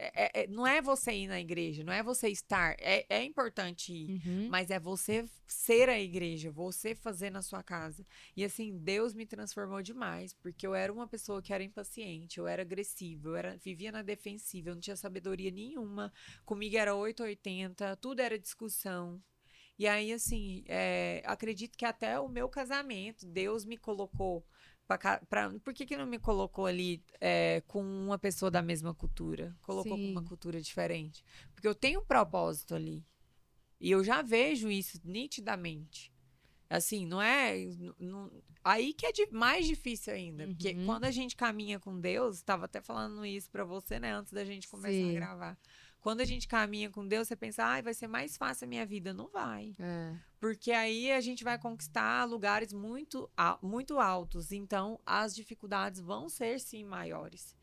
Não é você ir na igreja, não é você estar. É importante ir, mas é você ser a igreja, você fazer na sua casa. E assim, Deus me transformou demais, porque eu era uma pessoa que era impaciente, eu era agressiva, vivia na defensiva, eu não tinha sabedoria nenhuma. Comigo era 880, tudo era discussão. E aí, assim, acredito que até o meu casamento, Deus me colocou. Por que não me colocou ali com uma pessoa da mesma cultura? Colocou com uma cultura diferente? Porque eu tenho um propósito ali. E eu já vejo isso nitidamente. Assim, não é... aí que é mais difícil ainda. Porque quando a gente caminha com Deus, estava até falando isso pra você, né? Antes da gente começar a gravar. Quando a gente caminha com Deus, você pensa, ai, vai ser mais fácil a minha vida. Não vai. Porque aí a gente vai conquistar lugares muito altos. Então, as dificuldades vão ser, sim, maiores.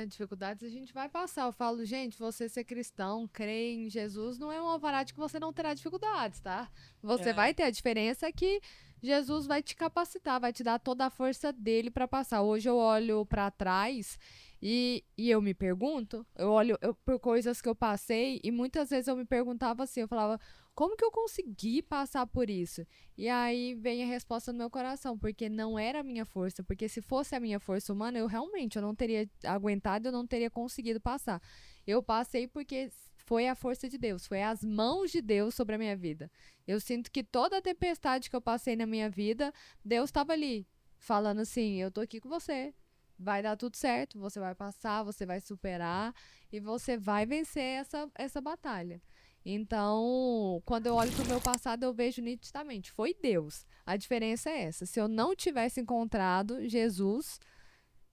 Dificuldades a gente vai passar. Eu falo, gente, você ser cristão, crer em Jesus, não é um alvará de que você não terá dificuldades, tá? Você vai ter. A diferença é que Jesus vai te capacitar, vai te dar toda a força dele para passar. Hoje eu olho para trás e eu me pergunto, eu olho por coisas que eu passei e muitas vezes eu me perguntava assim, eu falava, como que eu consegui passar por isso? E aí vem a resposta no meu coração, porque não era a minha força, porque se fosse a minha força humana, eu não teria aguentado, eu não teria conseguido passar. Eu passei porque foi a força de Deus, foi as mãos de Deus sobre a minha vida. Eu sinto que toda a tempestade que eu passei na minha vida, Deus estava ali, falando assim, eu tô aqui com você, vai dar tudo certo, você vai passar, você vai superar e você vai vencer essa batalha. Então, quando eu olho para o meu passado, eu vejo nitidamente, foi Deus. A diferença é essa. Se eu não tivesse encontrado Jesus,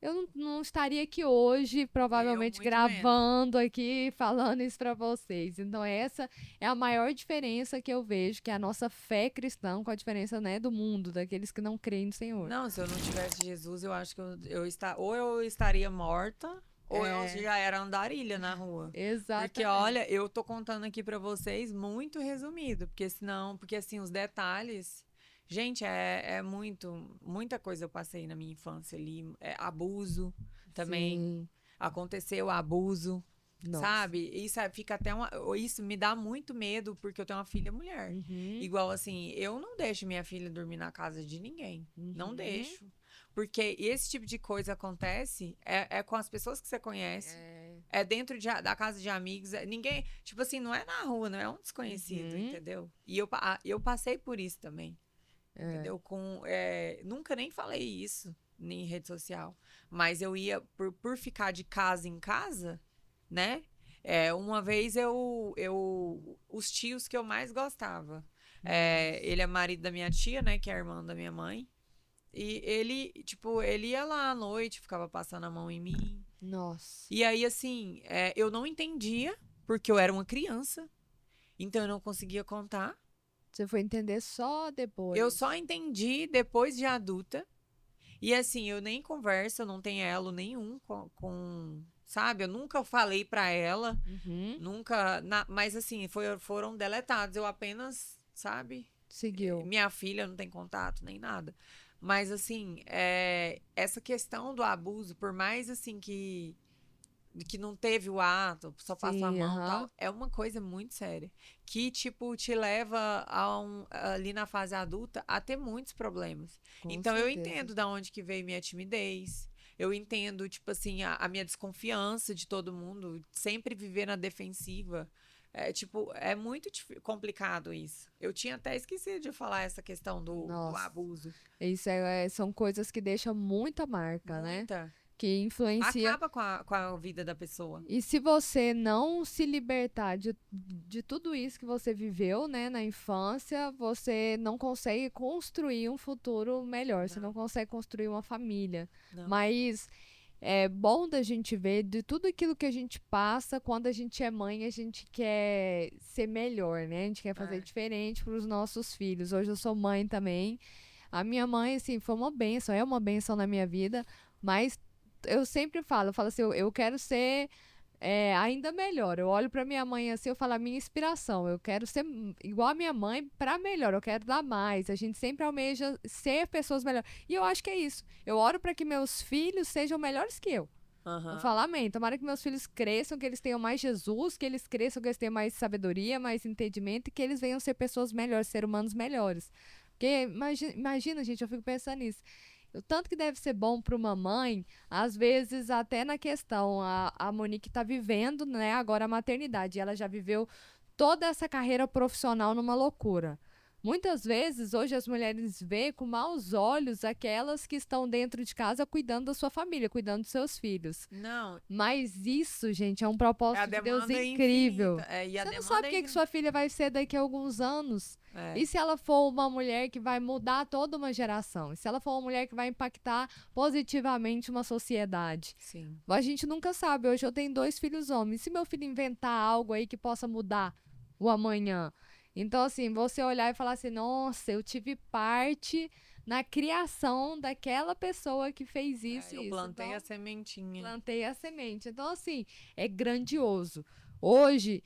eu não estaria aqui hoje, provavelmente gravando aqui, falando isso para vocês. Então, essa é a maior diferença que eu vejo, que é a nossa fé cristã com a diferença, né, do mundo, daqueles que não creem no Senhor. Não, se eu não tivesse Jesus, eu acho que ou eu estaria morta, ou eu já era andarilha na rua. Exatamente. Porque, olha, eu tô contando aqui pra vocês muito resumido, porque assim, os detalhes... Gente, muita coisa eu passei na minha infância ali. Abuso também. Sim. Aconteceu abuso, sabe? Isso me dá muito medo, porque eu tenho uma filha mulher. Igual assim, eu não deixo minha filha dormir na casa de ninguém. Não deixo. Porque esse tipo de coisa acontece com as pessoas que você conhece. É dentro da casa de amigos. Ninguém, tipo assim, não é na rua, não é um desconhecido, entendeu? E eu passei por isso também. Entendeu? Nunca nem falei isso em rede social. Mas eu ia, por ficar de casa em casa, né? Uma vez os tios que eu mais gostava. Ele é marido da minha tia, né? Que é a irmã da minha mãe. E ele ia lá à noite, ficava passando a mão em mim. Nossa. E aí, assim, eu não entendia, porque eu era uma criança. Então, eu não conseguia contar. Você foi entender só depois? Eu só entendi depois de adulta. E, assim, eu nem converso, eu não tenho elo nenhum sabe? Eu nunca falei pra ela. Nunca... mas, assim, foram deletados. Eu apenas, sabe? Seguiu. Minha filha não tem contato, nem nada. Mas, assim, essa questão do abuso, por mais, assim, que não teve o ato, só passou a mão e tal, é uma coisa muito séria. Que, tipo, te leva ali na fase adulta a ter muitos problemas. Então, eu entendo de onde que veio minha timidez. Eu entendo, tipo assim, a minha desconfiança de todo mundo, sempre viver na defensiva. É muito complicado isso. Eu tinha até esquecido de falar essa questão do abuso. Isso são coisas que deixam muita marca, muita. Né? Que influencia... Acaba com a vida da pessoa. E se você não se libertar de tudo isso que você viveu, né, na infância, você não consegue construir um futuro melhor. Você não consegue construir uma família. Não. Mas... é bom da gente ver de tudo aquilo que a gente passa. Quando a gente é mãe, a gente quer ser melhor, né? A gente quer fazer diferente para os nossos filhos. Hoje eu sou mãe também. A minha mãe, assim, foi uma bênção, é uma bênção na minha vida, mas eu sempre falo assim, eu quero ser ainda melhor. Eu olho pra minha mãe assim, eu falo, a minha inspiração, eu quero ser igual a minha mãe pra melhor, eu quero dar mais. A gente sempre almeja ser pessoas melhores. E eu acho que é isso. Eu oro pra que meus filhos sejam melhores que eu. Eu falo, amém. Tomara que meus filhos cresçam, que eles tenham mais Jesus, que eles cresçam, que eles tenham mais sabedoria, mais entendimento e que eles venham ser pessoas melhores, ser humanos melhores. Porque imagina, gente, eu fico pensando nisso. O tanto que deve ser bom para uma mãe, às vezes até na questão, a Monique está vivendo, né, agora a maternidade, ela já viveu toda essa carreira profissional numa loucura. Muitas vezes, hoje as mulheres veem com maus olhos aquelas que estão dentro de casa cuidando da sua família, cuidando dos seus filhos. Não. Mas isso, gente, é um É a propósito de Deus demanda incrível. infinita. E a Você não demanda sabe o que sua filha vai ser daqui a alguns anos. É. E se ela for uma mulher que vai mudar toda uma geração? E se ela for uma mulher que vai impactar positivamente uma sociedade? Sim. A gente nunca sabe. Hoje eu tenho 2 filhos homens. Se meu filho inventar algo aí que possa mudar o amanhã? Então, assim, você olhar e falar assim, nossa, eu tive parte na criação daquela pessoa que fez isso e Eu isso. plantei Então, a sementinha. plantei a semente. Então, assim, é grandioso. Hoje,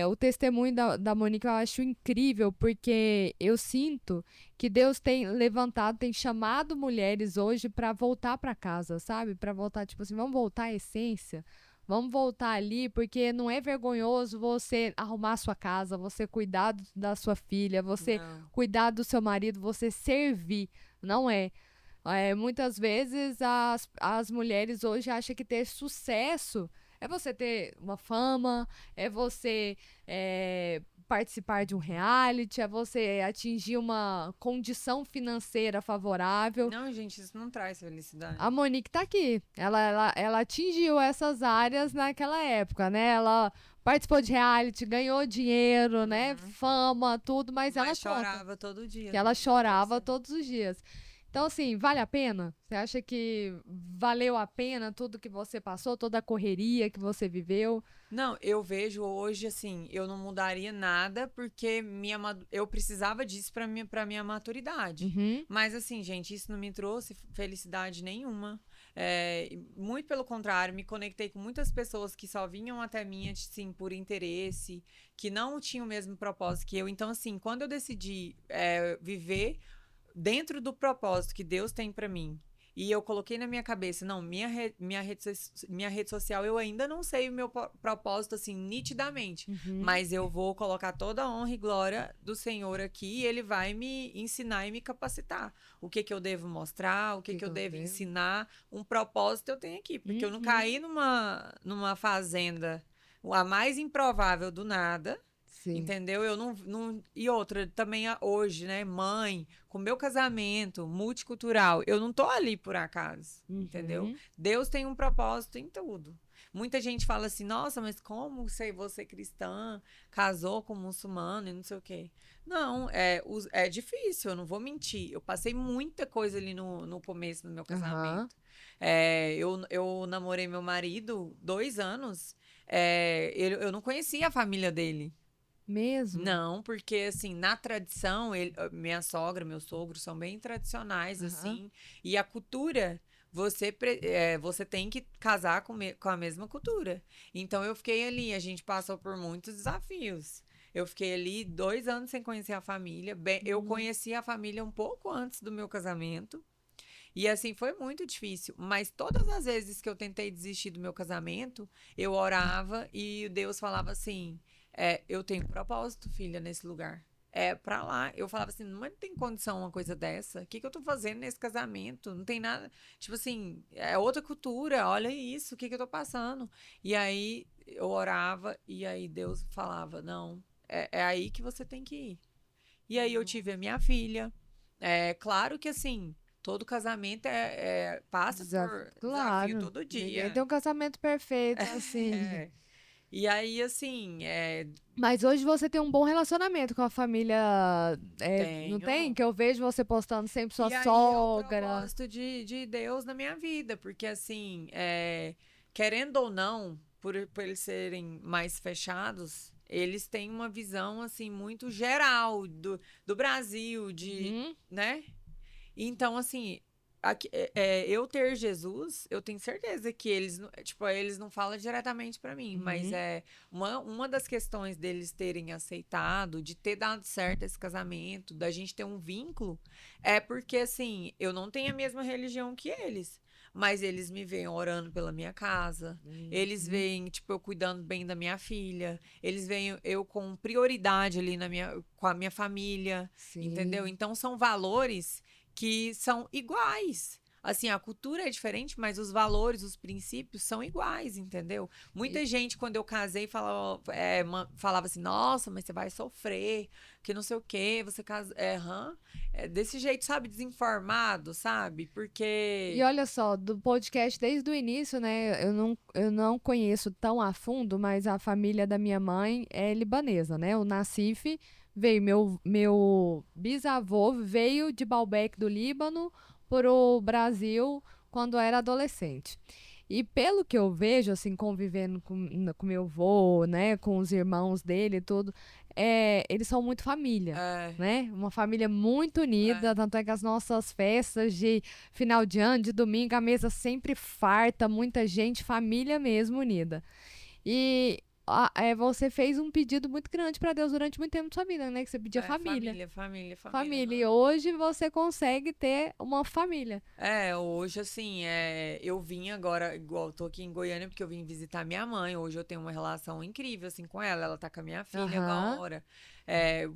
o testemunho da Monique eu acho incrível, porque eu sinto que Deus tem levantado, tem chamado mulheres hoje para voltar para casa, sabe? Para voltar, tipo assim, vamos voltar à essência. Vamos voltar ali, porque não é vergonhoso você arrumar a sua casa, você cuidar da sua filha, você Não. cuidar do seu marido, você servir. Não é. Muitas vezes as mulheres hoje acham que ter sucesso é você ter uma fama, é você participar de um reality, é você atingir uma condição financeira favorável. Não, gente, isso não traz felicidade. A Monique tá aqui. Ela atingiu essas áreas naquela época, né? Ela participou de reality, ganhou dinheiro, né? Fama, tudo, mas ela conta chorava todo dia. que ela chorava todos os dias. Então, assim, vale a pena? Você acha que valeu a pena tudo que você passou, toda a correria que você viveu? Não, eu vejo hoje, assim, eu não mudaria nada porque eu precisava disso pra minha maturidade. Uhum. Mas, assim, gente, isso não me trouxe felicidade nenhuma. Muito pelo contrário, me conectei com muitas pessoas que só vinham até mim, assim, por interesse, que não tinham o mesmo propósito que eu. Então, assim, quando eu decidi viver dentro do propósito que Deus tem pra mim, e eu coloquei na minha cabeça, não, minha rede social, eu ainda não sei o meu propósito, assim, nitidamente, mas eu vou colocar toda a honra e glória do Senhor aqui, e Ele vai me ensinar e me capacitar. O que eu devo mostrar, o que eu devo ensinar, um propósito eu tenho aqui, porque eu não caí numa fazenda, a mais improvável do nada. Sim. Entendeu? Eu não. E outra, também hoje, né? Mãe, com meu casamento multicultural, eu não tô ali por acaso. Entendeu? Deus tem um propósito em tudo. Muita gente fala assim, nossa, mas como você cristã, casou com um muçulmano e não sei o quê. Não, é difícil, eu não vou mentir. Eu passei muita coisa ali no começo do meu casamento. Eu namorei meu marido 2 anos. Eu não conhecia a família dele. Mesmo? Não, porque assim, na tradição, minha sogra, meu sogro são bem tradicionais, assim, e a cultura, você tem que casar com a mesma cultura. Então eu fiquei ali, a gente passou por muitos desafios. Eu fiquei ali 2 anos sem conhecer a família. Eu conheci a família um pouco antes do meu casamento. E assim, foi muito difícil. Mas todas as vezes que eu tentei desistir do meu casamento, eu orava e Deus falava assim: eu tenho propósito, filha, nesse lugar. É pra lá. Eu falava assim, não tem condição uma coisa dessa. O que eu tô fazendo nesse casamento? Não tem nada. Tipo assim, é outra cultura. Olha isso, o que eu tô passando? E aí eu orava e aí Deus falava, não, é aí que você tem que ir. E aí eu tive a minha filha. Claro que assim, todo casamento passa por desafio todo dia. Ninguém tem um casamento perfeito, assim. E aí, assim, Mas hoje você tem um bom relacionamento com a família, não tem? Tenho. Que eu vejo você postando sempre sua E aí sogra. é o propósito de Deus na minha vida, porque assim, querendo ou não, por eles serem mais fechados, eles têm uma visão, assim, muito geral do Brasil, né? Então, assim, eu ter Jesus, eu tenho certeza que eles não falam diretamente pra mim, mas uma das questões deles terem aceitado, de ter dado certo esse casamento, da gente ter um vínculo, é porque, assim, eu não tenho a mesma religião que eles, mas eles me veem orando pela minha casa, eles veem, tipo, eu cuidando bem da minha filha, eles veem eu com prioridade ali com a minha família, entendeu? Então, são valores que são iguais. assim, a cultura é diferente, mas os valores, os princípios são iguais, entendeu? Muita gente, quando eu casei, falava assim, nossa, mas você vai sofrer, que não sei o quê, você casa... desse jeito, sabe, desinformado, sabe? E Porque... olha só, do podcast desde o início, né? Eu não conheço tão a fundo, mas a família da minha mãe é libanesa, né? O Nassif veio, meu bisavô veio de Baalbek, do Líbano, para o Brasil quando era adolescente. E pelo que eu vejo, assim, convivendo com meu avô, né, com os irmãos dele e tudo, eles são muito família, É, né? Uma família muito unida, tanto é que as nossas festas de final de ano, de domingo, a mesa sempre farta, muita gente, família mesmo unida. E você fez um pedido muito grande para Deus durante muito tempo da sua vida, né? Que você pedia família. família. Família. E hoje você consegue ter uma família. Hoje, assim, eu vim agora, igual eu tô aqui em Goiânia, porque eu vim visitar minha mãe. Hoje eu tenho uma relação incrível, assim, com ela. Ela tá com a minha filha Aham. agora.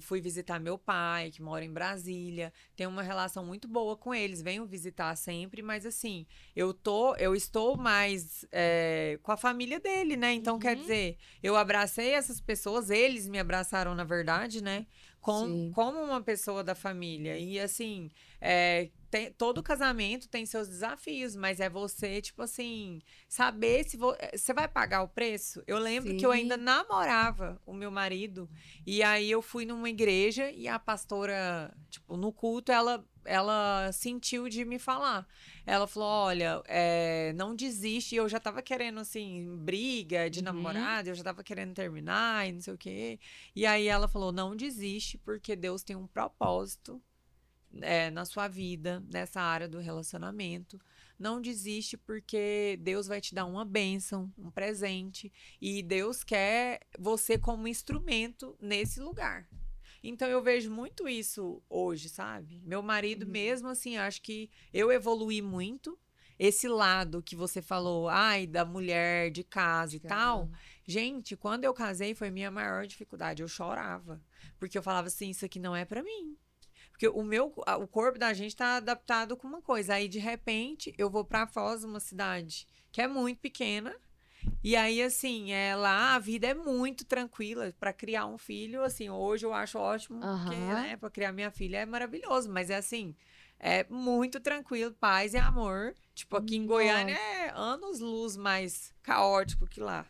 Fui visitar meu pai, que mora em Brasília. Tenho uma relação muito boa com eles. Venho visitar sempre, mas assim, eu estou mais com a família dele, né? Então, quer Uhum. dizer, eu abracei essas pessoas, eles me abraçaram, na verdade, né? Sim. Como uma pessoa da família. E assim, todo casamento tem seus desafios, mas é você, tipo assim, saber se você vai pagar o preço. Eu lembro que eu ainda Sim. namorava o meu marido, e aí eu fui numa igreja e a pastora, tipo, no culto, ela sentiu de me falar. Ela falou: olha, não desiste. E eu já tava querendo, assim, briga de Uhum. namorado, eu já tava querendo terminar e não sei o quê. E aí ela falou: não desiste, porque Deus tem um propósito na sua vida, nessa área do relacionamento. Não desiste, porque Deus vai te dar uma bênção, um presente, e Deus quer você como instrumento nesse lugar. Então eu vejo muito isso hoje, sabe? Meu marido, Uhum. mesmo assim, acho que eu evoluí muito. Esse lado que você falou, ai, da mulher de casa e tal. Legal. Gente, quando eu casei, foi minha maior dificuldade. Eu chorava. Porque eu falava assim, isso aqui não é pra mim. Porque o corpo da gente tá adaptado com uma coisa. Aí, de repente, eu vou pra Foz, uma cidade que é muito pequena. E aí, assim, lá a vida é muito tranquila para criar um filho. Assim, hoje eu acho ótimo, porque, Aham. né, para criar minha filha é maravilhoso. Mas é assim, é muito tranquilo, paz e amor. Tipo, aqui em Goiânia Nossa. é anos-luz mais caótico que lá.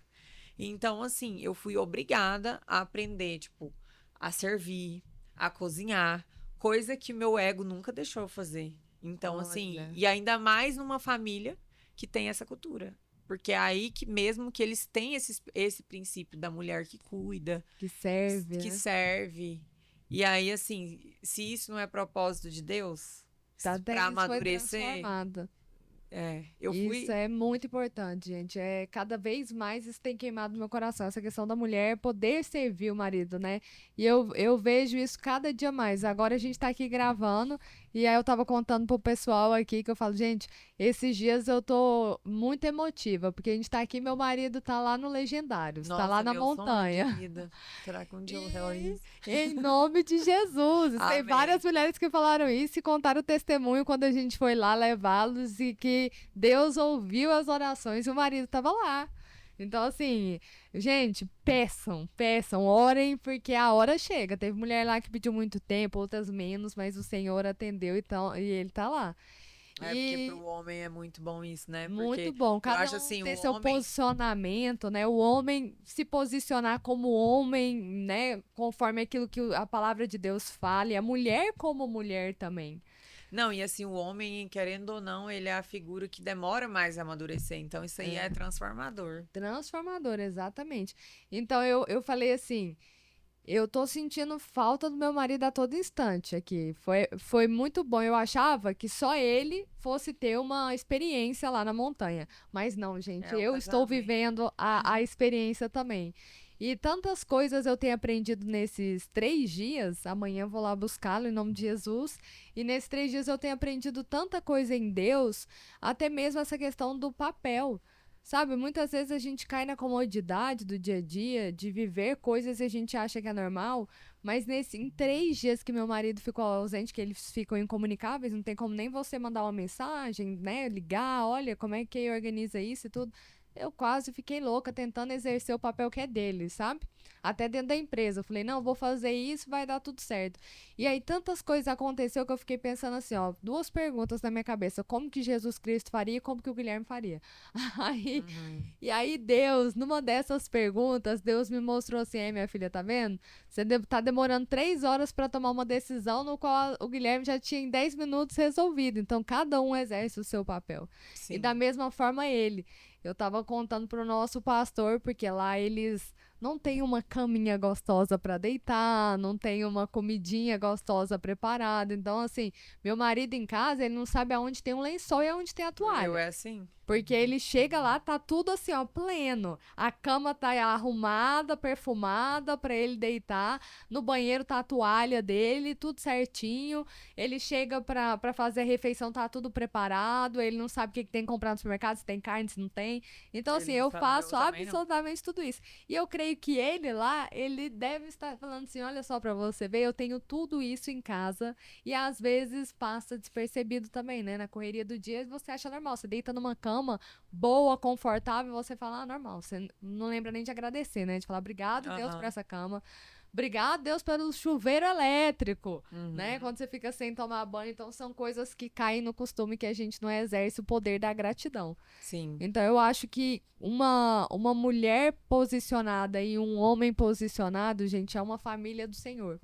Então, assim, eu fui obrigada a aprender, tipo, a servir, a cozinhar, coisa que meu ego nunca deixou eu fazer. Então, assim, Olha. e ainda mais numa família que tem essa cultura. Porque é aí que, mesmo que eles têm esse princípio da mulher que cuida, Que serve, que né? serve. E aí, assim, se isso não é propósito de Deus, Tá, até para isso foi amadurecer, transformado. eu Isso fui. é muito importante, gente. Cada vez mais isso tem queimado no meu coração, essa questão da mulher poder servir o marido, né? E eu vejo isso cada dia mais. Agora a gente tá aqui gravando, e aí eu tava contando pro pessoal aqui que eu falo, gente, esses dias eu tô muito emotiva, porque a gente tá aqui, meu marido tá lá no Legendários, tá lá Nossa, na meu sonho de montanha. vida. Será que um dia eu E, realizo? em nome de Jesus. Tem várias Amém. mulheres que falaram isso e contaram o testemunho quando a gente foi lá levá-los e que Deus ouviu as orações e o marido estava lá. Então, assim, gente, peçam, peçam, orem, porque a hora chega. Teve mulher lá que pediu muito tempo, outras menos, mas o Senhor atendeu e ele tá lá. Porque para E o homem é muito bom isso, né? muito Porque bom. eu Cada acho um assim, o ter seu homem. posicionamento, né? O homem se posicionar como homem, né? Conforme aquilo que a palavra de Deus fala. E a mulher como mulher também. Não, e assim, o homem, querendo ou não, ele é a figura que demora mais a amadurecer. Então, isso aí é É. transformador. Transformador, exatamente. Então eu falei assim. Eu tô sentindo falta do meu marido a todo instante aqui. Foi muito bom. Eu achava que só ele fosse ter uma experiência lá na montanha. Mas não, gente, É o eu estou casamento. vivendo a experiência também. E tantas coisas eu tenho aprendido nesses 3 dias. Amanhã eu vou lá buscá-lo em nome de Jesus. E nesses 3 dias eu tenho aprendido tanta coisa em Deus, até mesmo essa questão do papel. Sabe, muitas vezes a gente cai na comodidade do dia a dia, de viver coisas e a gente acha que é normal, Mas em 3 dias que meu marido ficou ausente, que eles ficam incomunicáveis, não tem como nem você mandar uma mensagem, né? Ligar, olha, como é que organiza isso e tudo. Eu quase fiquei louca tentando exercer o papel que é dele, sabe? Até dentro da empresa. Eu falei, não, vou fazer isso, vai dar tudo certo. E aí tantas coisas aconteceu que eu fiquei pensando assim, ó, 2 perguntas na minha cabeça. Como que Jesus Cristo faria e como que o Guilherme faria? Aí, E aí Deus, numa dessas perguntas, Deus me mostrou assim, minha filha, tá vendo? Você tá demorando 3 horas para tomar uma decisão no qual o Guilherme já tinha em 10 minutos resolvido. Então, cada um exerce o seu papel. Sim. E da mesma forma ele. Eu tava contando pro nosso pastor, porque lá eles não tem uma caminha gostosa para deitar, não tem uma comidinha gostosa preparada. Então, assim, meu marido em casa, ele não sabe aonde tem um lençol e aonde tem a toalha. Eu é assim. Porque ele chega lá, tá tudo assim, ó, pleno. A cama tá arrumada, perfumada pra ele deitar. No banheiro tá a toalha dele, tudo certinho. Ele chega pra fazer a refeição, tá tudo preparado. Ele não sabe o que tem que comprar no supermercado, se tem carne, se não tem. Então, assim, eu faço absolutamente tudo isso. E eu creio que ele lá, ele deve estar falando assim, olha só pra você ver, eu tenho tudo isso em casa. E às vezes passa despercebido também, né? Na correria do dia, você acha normal. Você deita numa cama boa, confortável, você fala, normal. Você não lembra nem de agradecer, né? De falar, obrigado, Deus, por essa cama. Obrigado, Deus, pelo chuveiro elétrico, né? Quando você fica sem tomar banho. Então, são coisas que caem no costume que a gente não exerce o poder da gratidão. Sim. Então, eu acho que uma mulher posicionada e um homem posicionado, gente, é uma família do Senhor.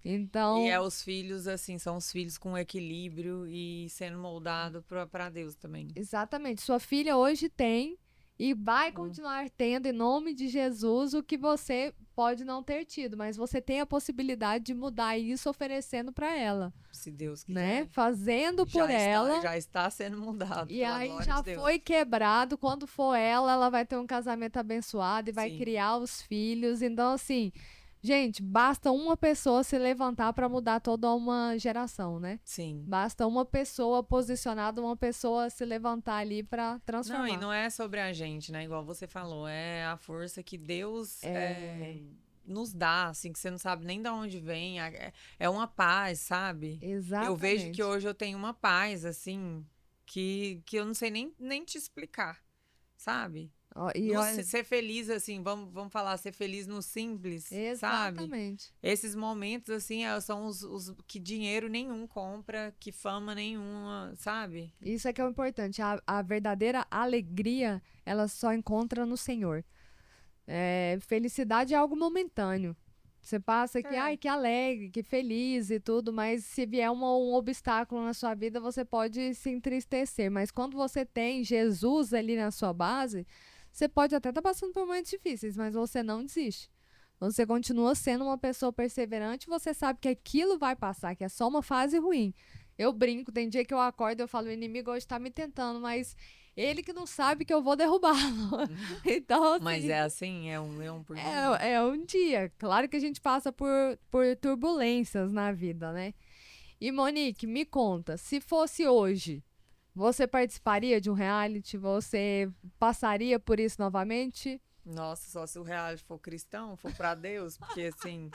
Então... E os filhos, assim, são os filhos com equilíbrio e sendo moldado para Deus também. Exatamente. Sua filha hoje tem e vai continuar tendo, em nome de Jesus, o que você pode não ter tido, mas você tem a possibilidade de mudar isso oferecendo para ela. Se Deus quiser. Né? Fazendo por ela. Já está sendo mudado. E aí já foi quebrado. Quando for ela vai ter um casamento abençoado e vai criar os filhos. Então, assim... Gente, basta uma pessoa se levantar para mudar toda uma geração, né? Sim. Basta uma pessoa posicionada, uma pessoa se levantar ali para transformar. Não, e não é sobre a gente, né? Igual você falou, é a força que Deus nos dá, assim, que você não sabe nem de onde vem. É uma paz, sabe? Exatamente. Eu vejo que hoje eu tenho uma paz, assim, que eu não sei nem te explicar, sabe? Ser feliz, assim, vamos falar, ser feliz no simples, Exatamente. Sabe? Esses momentos, assim, são os que dinheiro nenhum compra, que fama nenhuma, sabe? Isso é que é o importante. A verdadeira alegria, ela só encontra no Senhor. Felicidade é algo momentâneo. Você passa aqui, ai, que alegre, que feliz e tudo, mas se vier um obstáculo na sua vida, você pode se entristecer. Mas quando você tem Jesus ali na sua base... Você pode até estar passando por momentos difíceis, mas você não desiste. Você continua sendo uma pessoa perseverante, você sabe que aquilo vai passar, que é só uma fase ruim. Eu brinco, tem dia que eu acordo e eu falo, o inimigo hoje está me tentando, mas ele que não sabe que eu vou derrubá-lo. Então, assim, mas é assim, é um por dia. É um dia. Claro que a gente passa por turbulências na vida, né? E Monique, me conta, se fosse hoje... Você participaria de um reality? Você passaria por isso novamente? Nossa, só se o reality for cristão, for pra Deus, porque assim...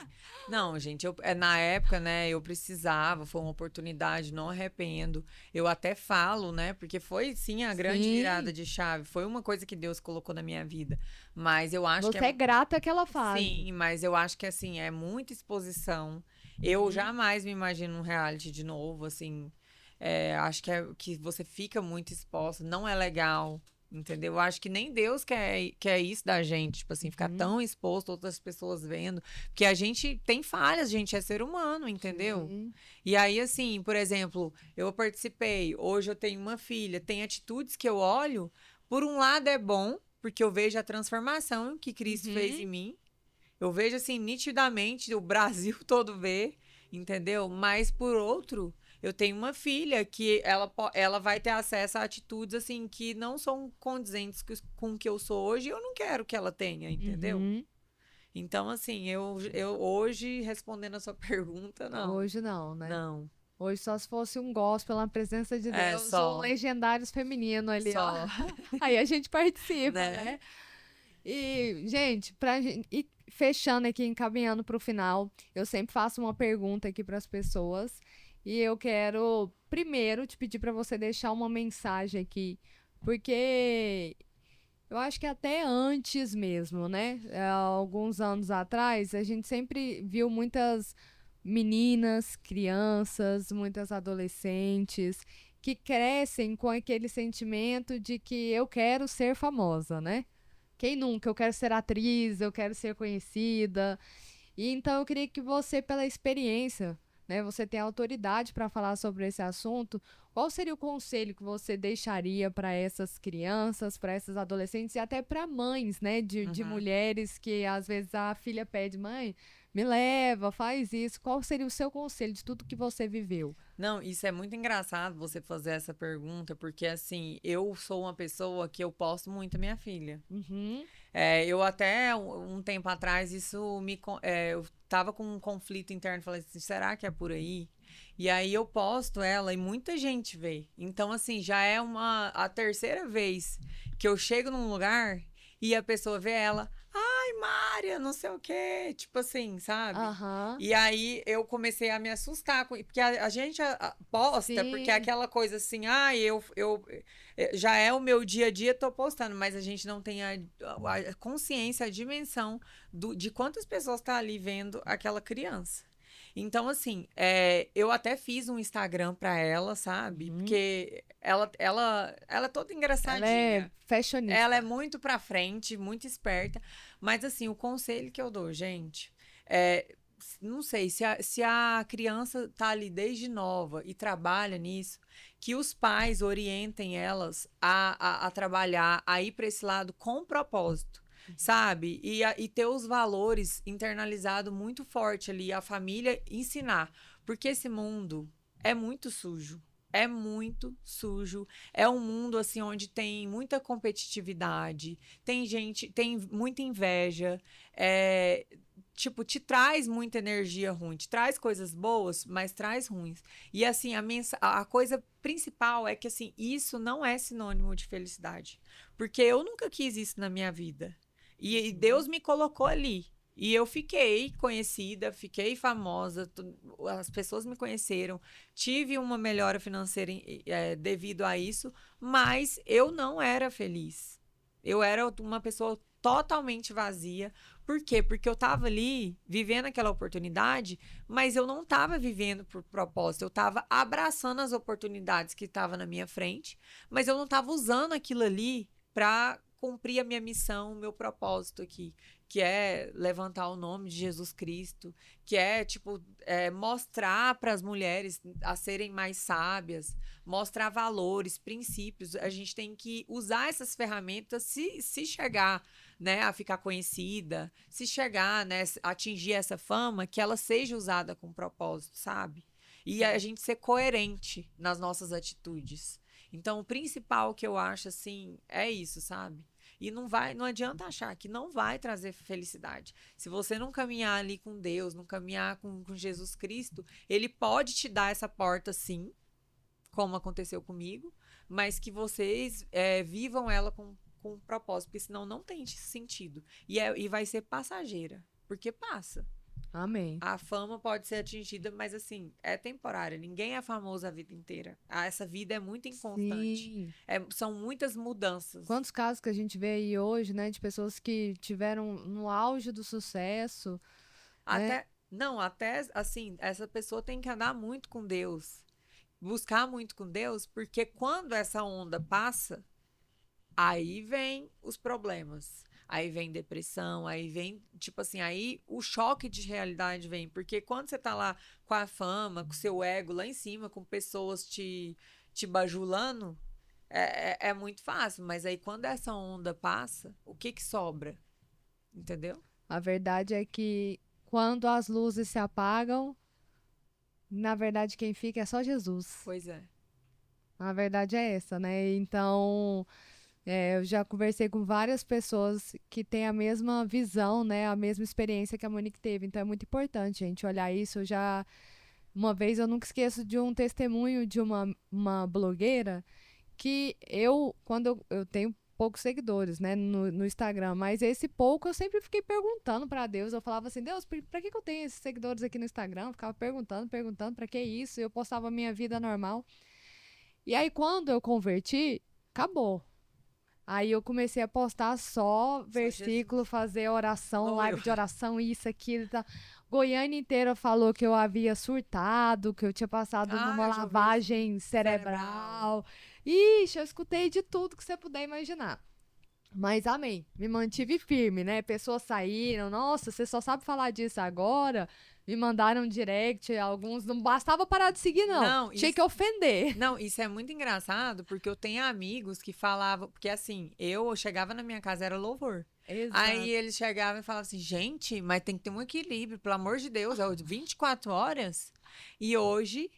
Não, gente, na época, né, eu precisava, foi uma oportunidade, não arrependo. Eu até falo, né, porque foi, sim, a grande virada de chave. Foi uma coisa que Deus colocou na minha vida. Mas eu acho que... Você é grata àquela fase. Sim, mas eu acho que, assim, é muita exposição. Eu jamais me imagino um reality de novo, assim... acho que você fica muito exposto, não é legal, entendeu? Eu acho que nem Deus quer isso da gente, tipo assim, ficar tão exposto, outras pessoas vendo, porque a gente tem falhas, a gente é ser humano, entendeu? E aí, assim, por exemplo, eu participei, hoje eu tenho uma filha, tem atitudes que eu olho, por um lado é bom, porque eu vejo a transformação que Cristo fez em mim, eu vejo, assim, nitidamente, o Brasil todo vê, entendeu? Mas, por outro... Eu tenho uma filha que ela vai ter acesso a atitudes, assim, que não são condizentes com o que eu sou hoje e eu não quero que ela tenha, entendeu? Então, assim, eu hoje, respondendo a sua pergunta, não. Hoje não, né? Não. Hoje só se fosse um gospel na presença de Deus, um Legendários feminino ali, ó. Aí a gente participa, né? E, gente, fechando aqui, encaminhando para o final, eu sempre faço uma pergunta aqui para as pessoas. E eu quero, primeiro, te pedir para você deixar uma mensagem aqui. Porque eu acho que até antes mesmo, né? Alguns anos atrás, a gente sempre viu muitas meninas, crianças, muitas adolescentes que crescem com aquele sentimento de que eu quero ser famosa, né? Quem nunca? Eu quero ser atriz, eu quero ser conhecida. E então eu queria que você, pela experiência, né, você tem autoridade para falar sobre esse assunto. Qual seria o conselho que você deixaria para essas crianças, para essas adolescentes e até para mães, né, de mulheres que às vezes a filha pede, mãe, me leva, faz isso. Qual seria o seu conselho de tudo que você viveu? Não, isso é muito engraçado você fazer essa pergunta, porque assim, eu sou uma pessoa que eu posto muito a minha filha. Eu até um tempo atrás, eu tava com um conflito interno, falei assim, será que é por aí? E aí eu posto ela e muita gente vê. Então, assim, já é a terceira vez que eu chego num lugar e a pessoa vê ela, ai, Mária, não sei o quê, tipo assim, sabe? E aí eu comecei a me assustar, porque a gente posta, Sim. porque é aquela coisa assim, já é o meu dia a dia, tô postando, mas a gente não tem a consciência, a dimensão de quantas pessoas tá ali vendo aquela criança. Então, assim, eu até fiz um Instagram pra ela, sabe? Porque ela é toda engraçadinha. Ela é fashionista. Ela é muito pra frente, muito esperta. Mas, assim, o conselho que eu dou, gente, não sei, se a criança tá ali desde nova e trabalha nisso, que os pais orientem elas a trabalhar, a ir pra esse lado com propósito. Sabe? E ter os valores internalizados muito forte ali, a família ensinar. Porque esse mundo é muito sujo. É muito sujo. É um mundo assim onde tem muita competitividade, tem gente, tem muita inveja. Tipo, te traz muita energia ruim, te traz coisas boas, mas traz ruins. E assim, a coisa principal é que assim, isso não é sinônimo de felicidade. Porque eu nunca quis isso na minha vida. E Deus me colocou ali. E eu fiquei conhecida, fiquei famosa, as pessoas me conheceram, tive uma melhora financeira devido a isso, mas eu não era feliz. Eu era uma pessoa totalmente vazia. Por quê? Porque eu estava ali vivendo aquela oportunidade, mas eu não estava vivendo por propósito. Eu estava abraçando as oportunidades que estavam na minha frente, mas eu não estava usando aquilo ali para cumprir a minha missão, o meu propósito aqui, que é levantar o nome de Jesus Cristo, que é, tipo, mostrar para as mulheres a serem mais sábias, mostrar valores, princípios. A gente tem que usar essas ferramentas se chegar, né, a ficar conhecida, se chegar, né, a atingir essa fama, que ela seja usada com propósito, sabe? E a gente ser coerente nas nossas atitudes. Então, o principal que eu acho, assim, é isso, sabe? E não adianta achar que não vai trazer felicidade. Se você não caminhar ali com Deus, não caminhar com Jesus Cristo, ele pode te dar essa porta, sim, como aconteceu comigo, mas que vocês vivam ela com propósito, porque senão não tem sentido. E vai ser passageira, porque passa. Amém. A fama pode ser atingida, mas assim, é temporária. Ninguém é famoso a vida inteira. Essa vida é muito inconstante. São muitas mudanças. Quantos casos que a gente vê aí hoje, né, de pessoas que tiveram no auge do sucesso. Até assim, essa pessoa tem que andar muito com Deus. Buscar muito com Deus, porque quando essa onda passa, aí vem os problemas. Aí vem depressão, aí vem, tipo assim, aí o choque de realidade vem. Porque quando você tá lá com a fama, com o seu ego lá em cima, com pessoas te bajulando, é muito fácil. Mas aí quando essa onda passa, o que sobra? Entendeu? A verdade é que quando as luzes se apagam, na verdade quem fica é só Jesus. Pois é. A verdade é essa, né? Então... eu já conversei com várias pessoas que têm a mesma visão, né? A mesma experiência que a Monique teve. Então é muito importante, gente, olhar isso. Uma vez eu nunca esqueço de um testemunho de uma blogueira que quando eu tenho poucos seguidores, né, no Instagram, mas esse pouco eu sempre fiquei perguntando pra Deus. Eu falava assim, Deus, pra que eu tenho esses seguidores aqui no Instagram? Eu ficava perguntando, pra que isso? Eu postava minha vida normal. E aí, quando eu converti, acabou. Aí eu comecei a postar só versículo, fazer oração, live de oração, isso, aquilo e tal. Goiânia inteira falou que eu havia surtado, que eu tinha passado numa lavagem cerebral. Ixi, eu escutei de tudo que você puder imaginar. Mas amém, me mantive firme, né? Pessoas saíram, nossa, você só sabe falar disso agora. Me mandaram direct, alguns não bastava parar de seguir, não. Tinha que ofender. Não, isso é muito engraçado, porque eu tenho amigos que falavam, porque assim, eu chegava na minha casa, era louvor. Exato. Aí eles chegavam e falavam assim, gente, mas tem que ter um equilíbrio, pelo amor de Deus, é 24 horas. E hoje,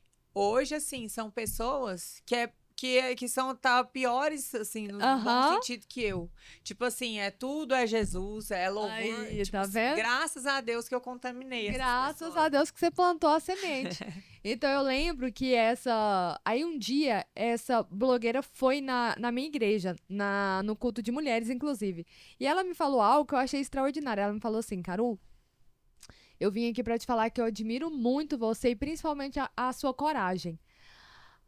assim, são pessoas que são piores, assim, no bom sentido que eu. Tipo assim, tudo é Jesus, é louvor. Aí, tipo, tá vendo? Graças a Deus que eu contaminei. Graças a Deus que você plantou a semente. Então eu lembro que aí um dia, essa blogueira foi na minha igreja, no culto de mulheres, inclusive. E ela me falou algo que eu achei extraordinário. Ela me falou assim, Carol, eu vim aqui pra te falar que eu admiro muito você e principalmente a sua coragem.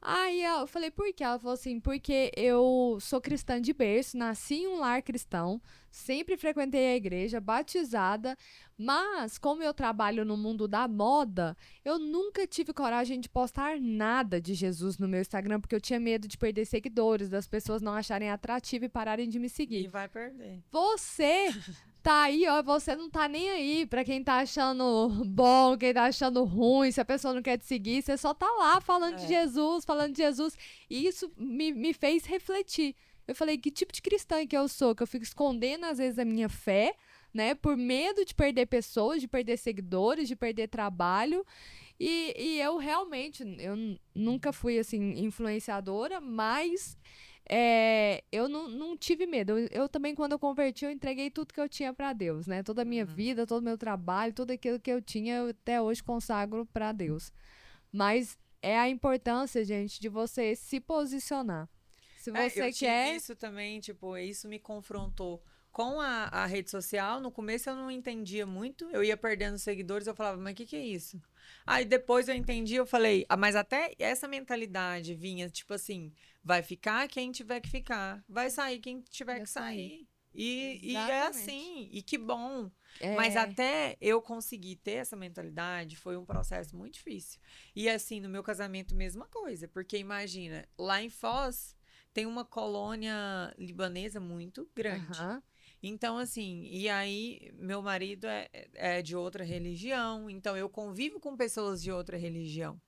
Aí eu falei, por quê? Ela falou assim, porque eu sou cristã de berço, nasci em um lar cristão, sempre frequentei a igreja, batizada, mas como eu trabalho no mundo da moda, eu nunca tive coragem de postar nada de Jesus no meu Instagram, porque eu tinha medo de perder seguidores, das pessoas não acharem atrativo e pararem de me seguir. E vai perder. Você tá aí, ó, você não tá nem aí pra quem tá achando bom, quem tá achando ruim, se a pessoa não quer te seguir, você só tá lá falando de Jesus, e isso me fez refletir. Eu falei, que tipo de cristã que eu sou? Que eu fico escondendo, às vezes, a minha fé, né, por medo de perder pessoas, de perder seguidores, de perder trabalho, e eu realmente, eu nunca fui, assim, influenciadora, mas... eu não tive medo. Eu também, quando eu converti, eu entreguei tudo que eu tinha pra Deus, né? Toda a minha vida, todo o meu trabalho, tudo aquilo que eu tinha, eu até hoje consagro pra Deus. Mas é a importância, gente, de você se posicionar. Se você eu tive isso também, tipo, isso me confrontou com a rede social. No começo eu não entendia muito, eu ia perdendo seguidores, eu falava, mas o que é isso? Aí depois eu entendi, eu falei, mas até essa mentalidade vinha, tipo assim, vai ficar quem tiver que ficar, vai sair quem tiver que sair. E é assim, e que bom. Mas até eu conseguir ter essa mentalidade foi um processo muito difícil. E assim, no meu casamento, mesma coisa, porque imagina, lá em Foz tem uma colônia libanesa muito grande. Então, assim, e aí meu marido é de outra religião, então eu convivo com pessoas de outra religião.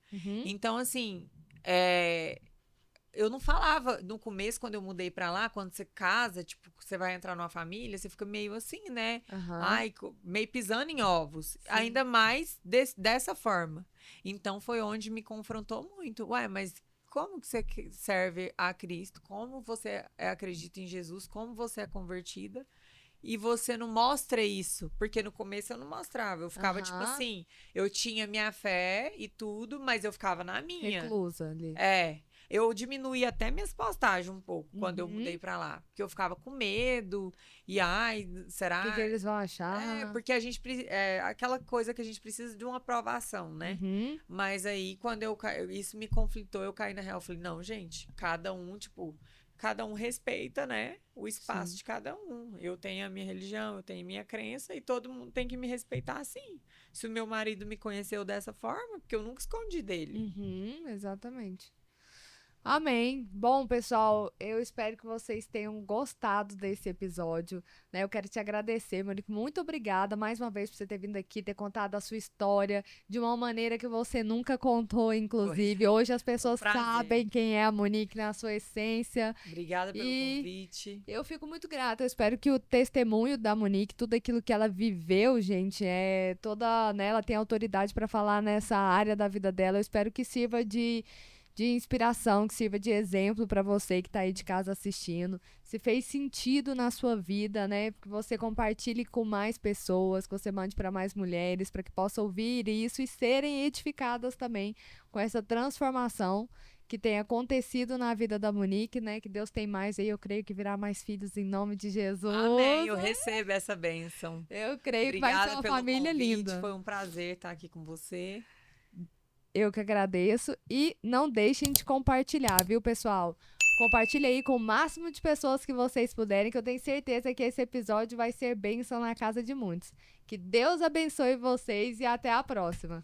Então, assim, eu não falava no começo, quando eu mudei pra lá, quando você casa, tipo, você vai entrar numa família, você fica meio assim, né? Ai, meio pisando em ovos. Sim. Ainda mais dessa forma. Então, foi onde me confrontou muito. Ué, mas como que você serve a Cristo? Como você acredita em Jesus? Como você é convertida? E você não mostra isso, porque no começo eu não mostrava. Eu ficava, tipo assim, eu tinha minha fé e tudo, mas eu ficava na minha. Reclusa ali. Eu diminuí até minhas postagens um pouco quando eu mudei pra lá. Porque eu ficava com medo. E, ai, será? O que eles vão achar? Porque a gente... aquela coisa que a gente precisa de uma aprovação, né? Mas aí, quando isso me conflitou, eu caí na real. Eu falei, não, gente, cada um respeita, né, o espaço de cada um. Eu tenho a minha religião, eu tenho a minha crença e todo mundo tem que me respeitar assim. Se o meu marido me conheceu dessa forma, porque eu nunca escondi dele. Exatamente. Amém. Bom, pessoal, eu espero que vocês tenham gostado desse episódio, né? Eu quero te agradecer, Monique, muito obrigada mais uma vez por você ter vindo aqui, ter contado a sua história de uma maneira que você nunca contou, inclusive. Hoje as pessoas sabem quem é a Monique na sua essência. Obrigada pelo convite. Eu fico muito grata. Eu espero que o testemunho da Monique, tudo aquilo que ela viveu, gente, né, ela tem autoridade para falar nessa área da vida dela. Eu espero que sirva de inspiração, que sirva de exemplo para você que está aí de casa assistindo. Se fez sentido na sua vida, né? Que você compartilhe com mais pessoas, que você mande para mais mulheres, para que possam ouvir isso e serem edificadas também com essa transformação que tem acontecido na vida da Monique, né? Que Deus tem mais aí, eu creio que virá mais filhos em nome de Jesus. Amém, eu recebo essa bênção. Eu creio Obrigada que vai ser uma pelo família convite, linda. foi um prazer estar aqui com você. Eu que agradeço. E não deixem de compartilhar, viu, pessoal? Compartilhe aí com o máximo de pessoas que vocês puderem, que eu tenho certeza que esse episódio vai ser bênção na casa de muitos. Que Deus abençoe vocês e até a próxima.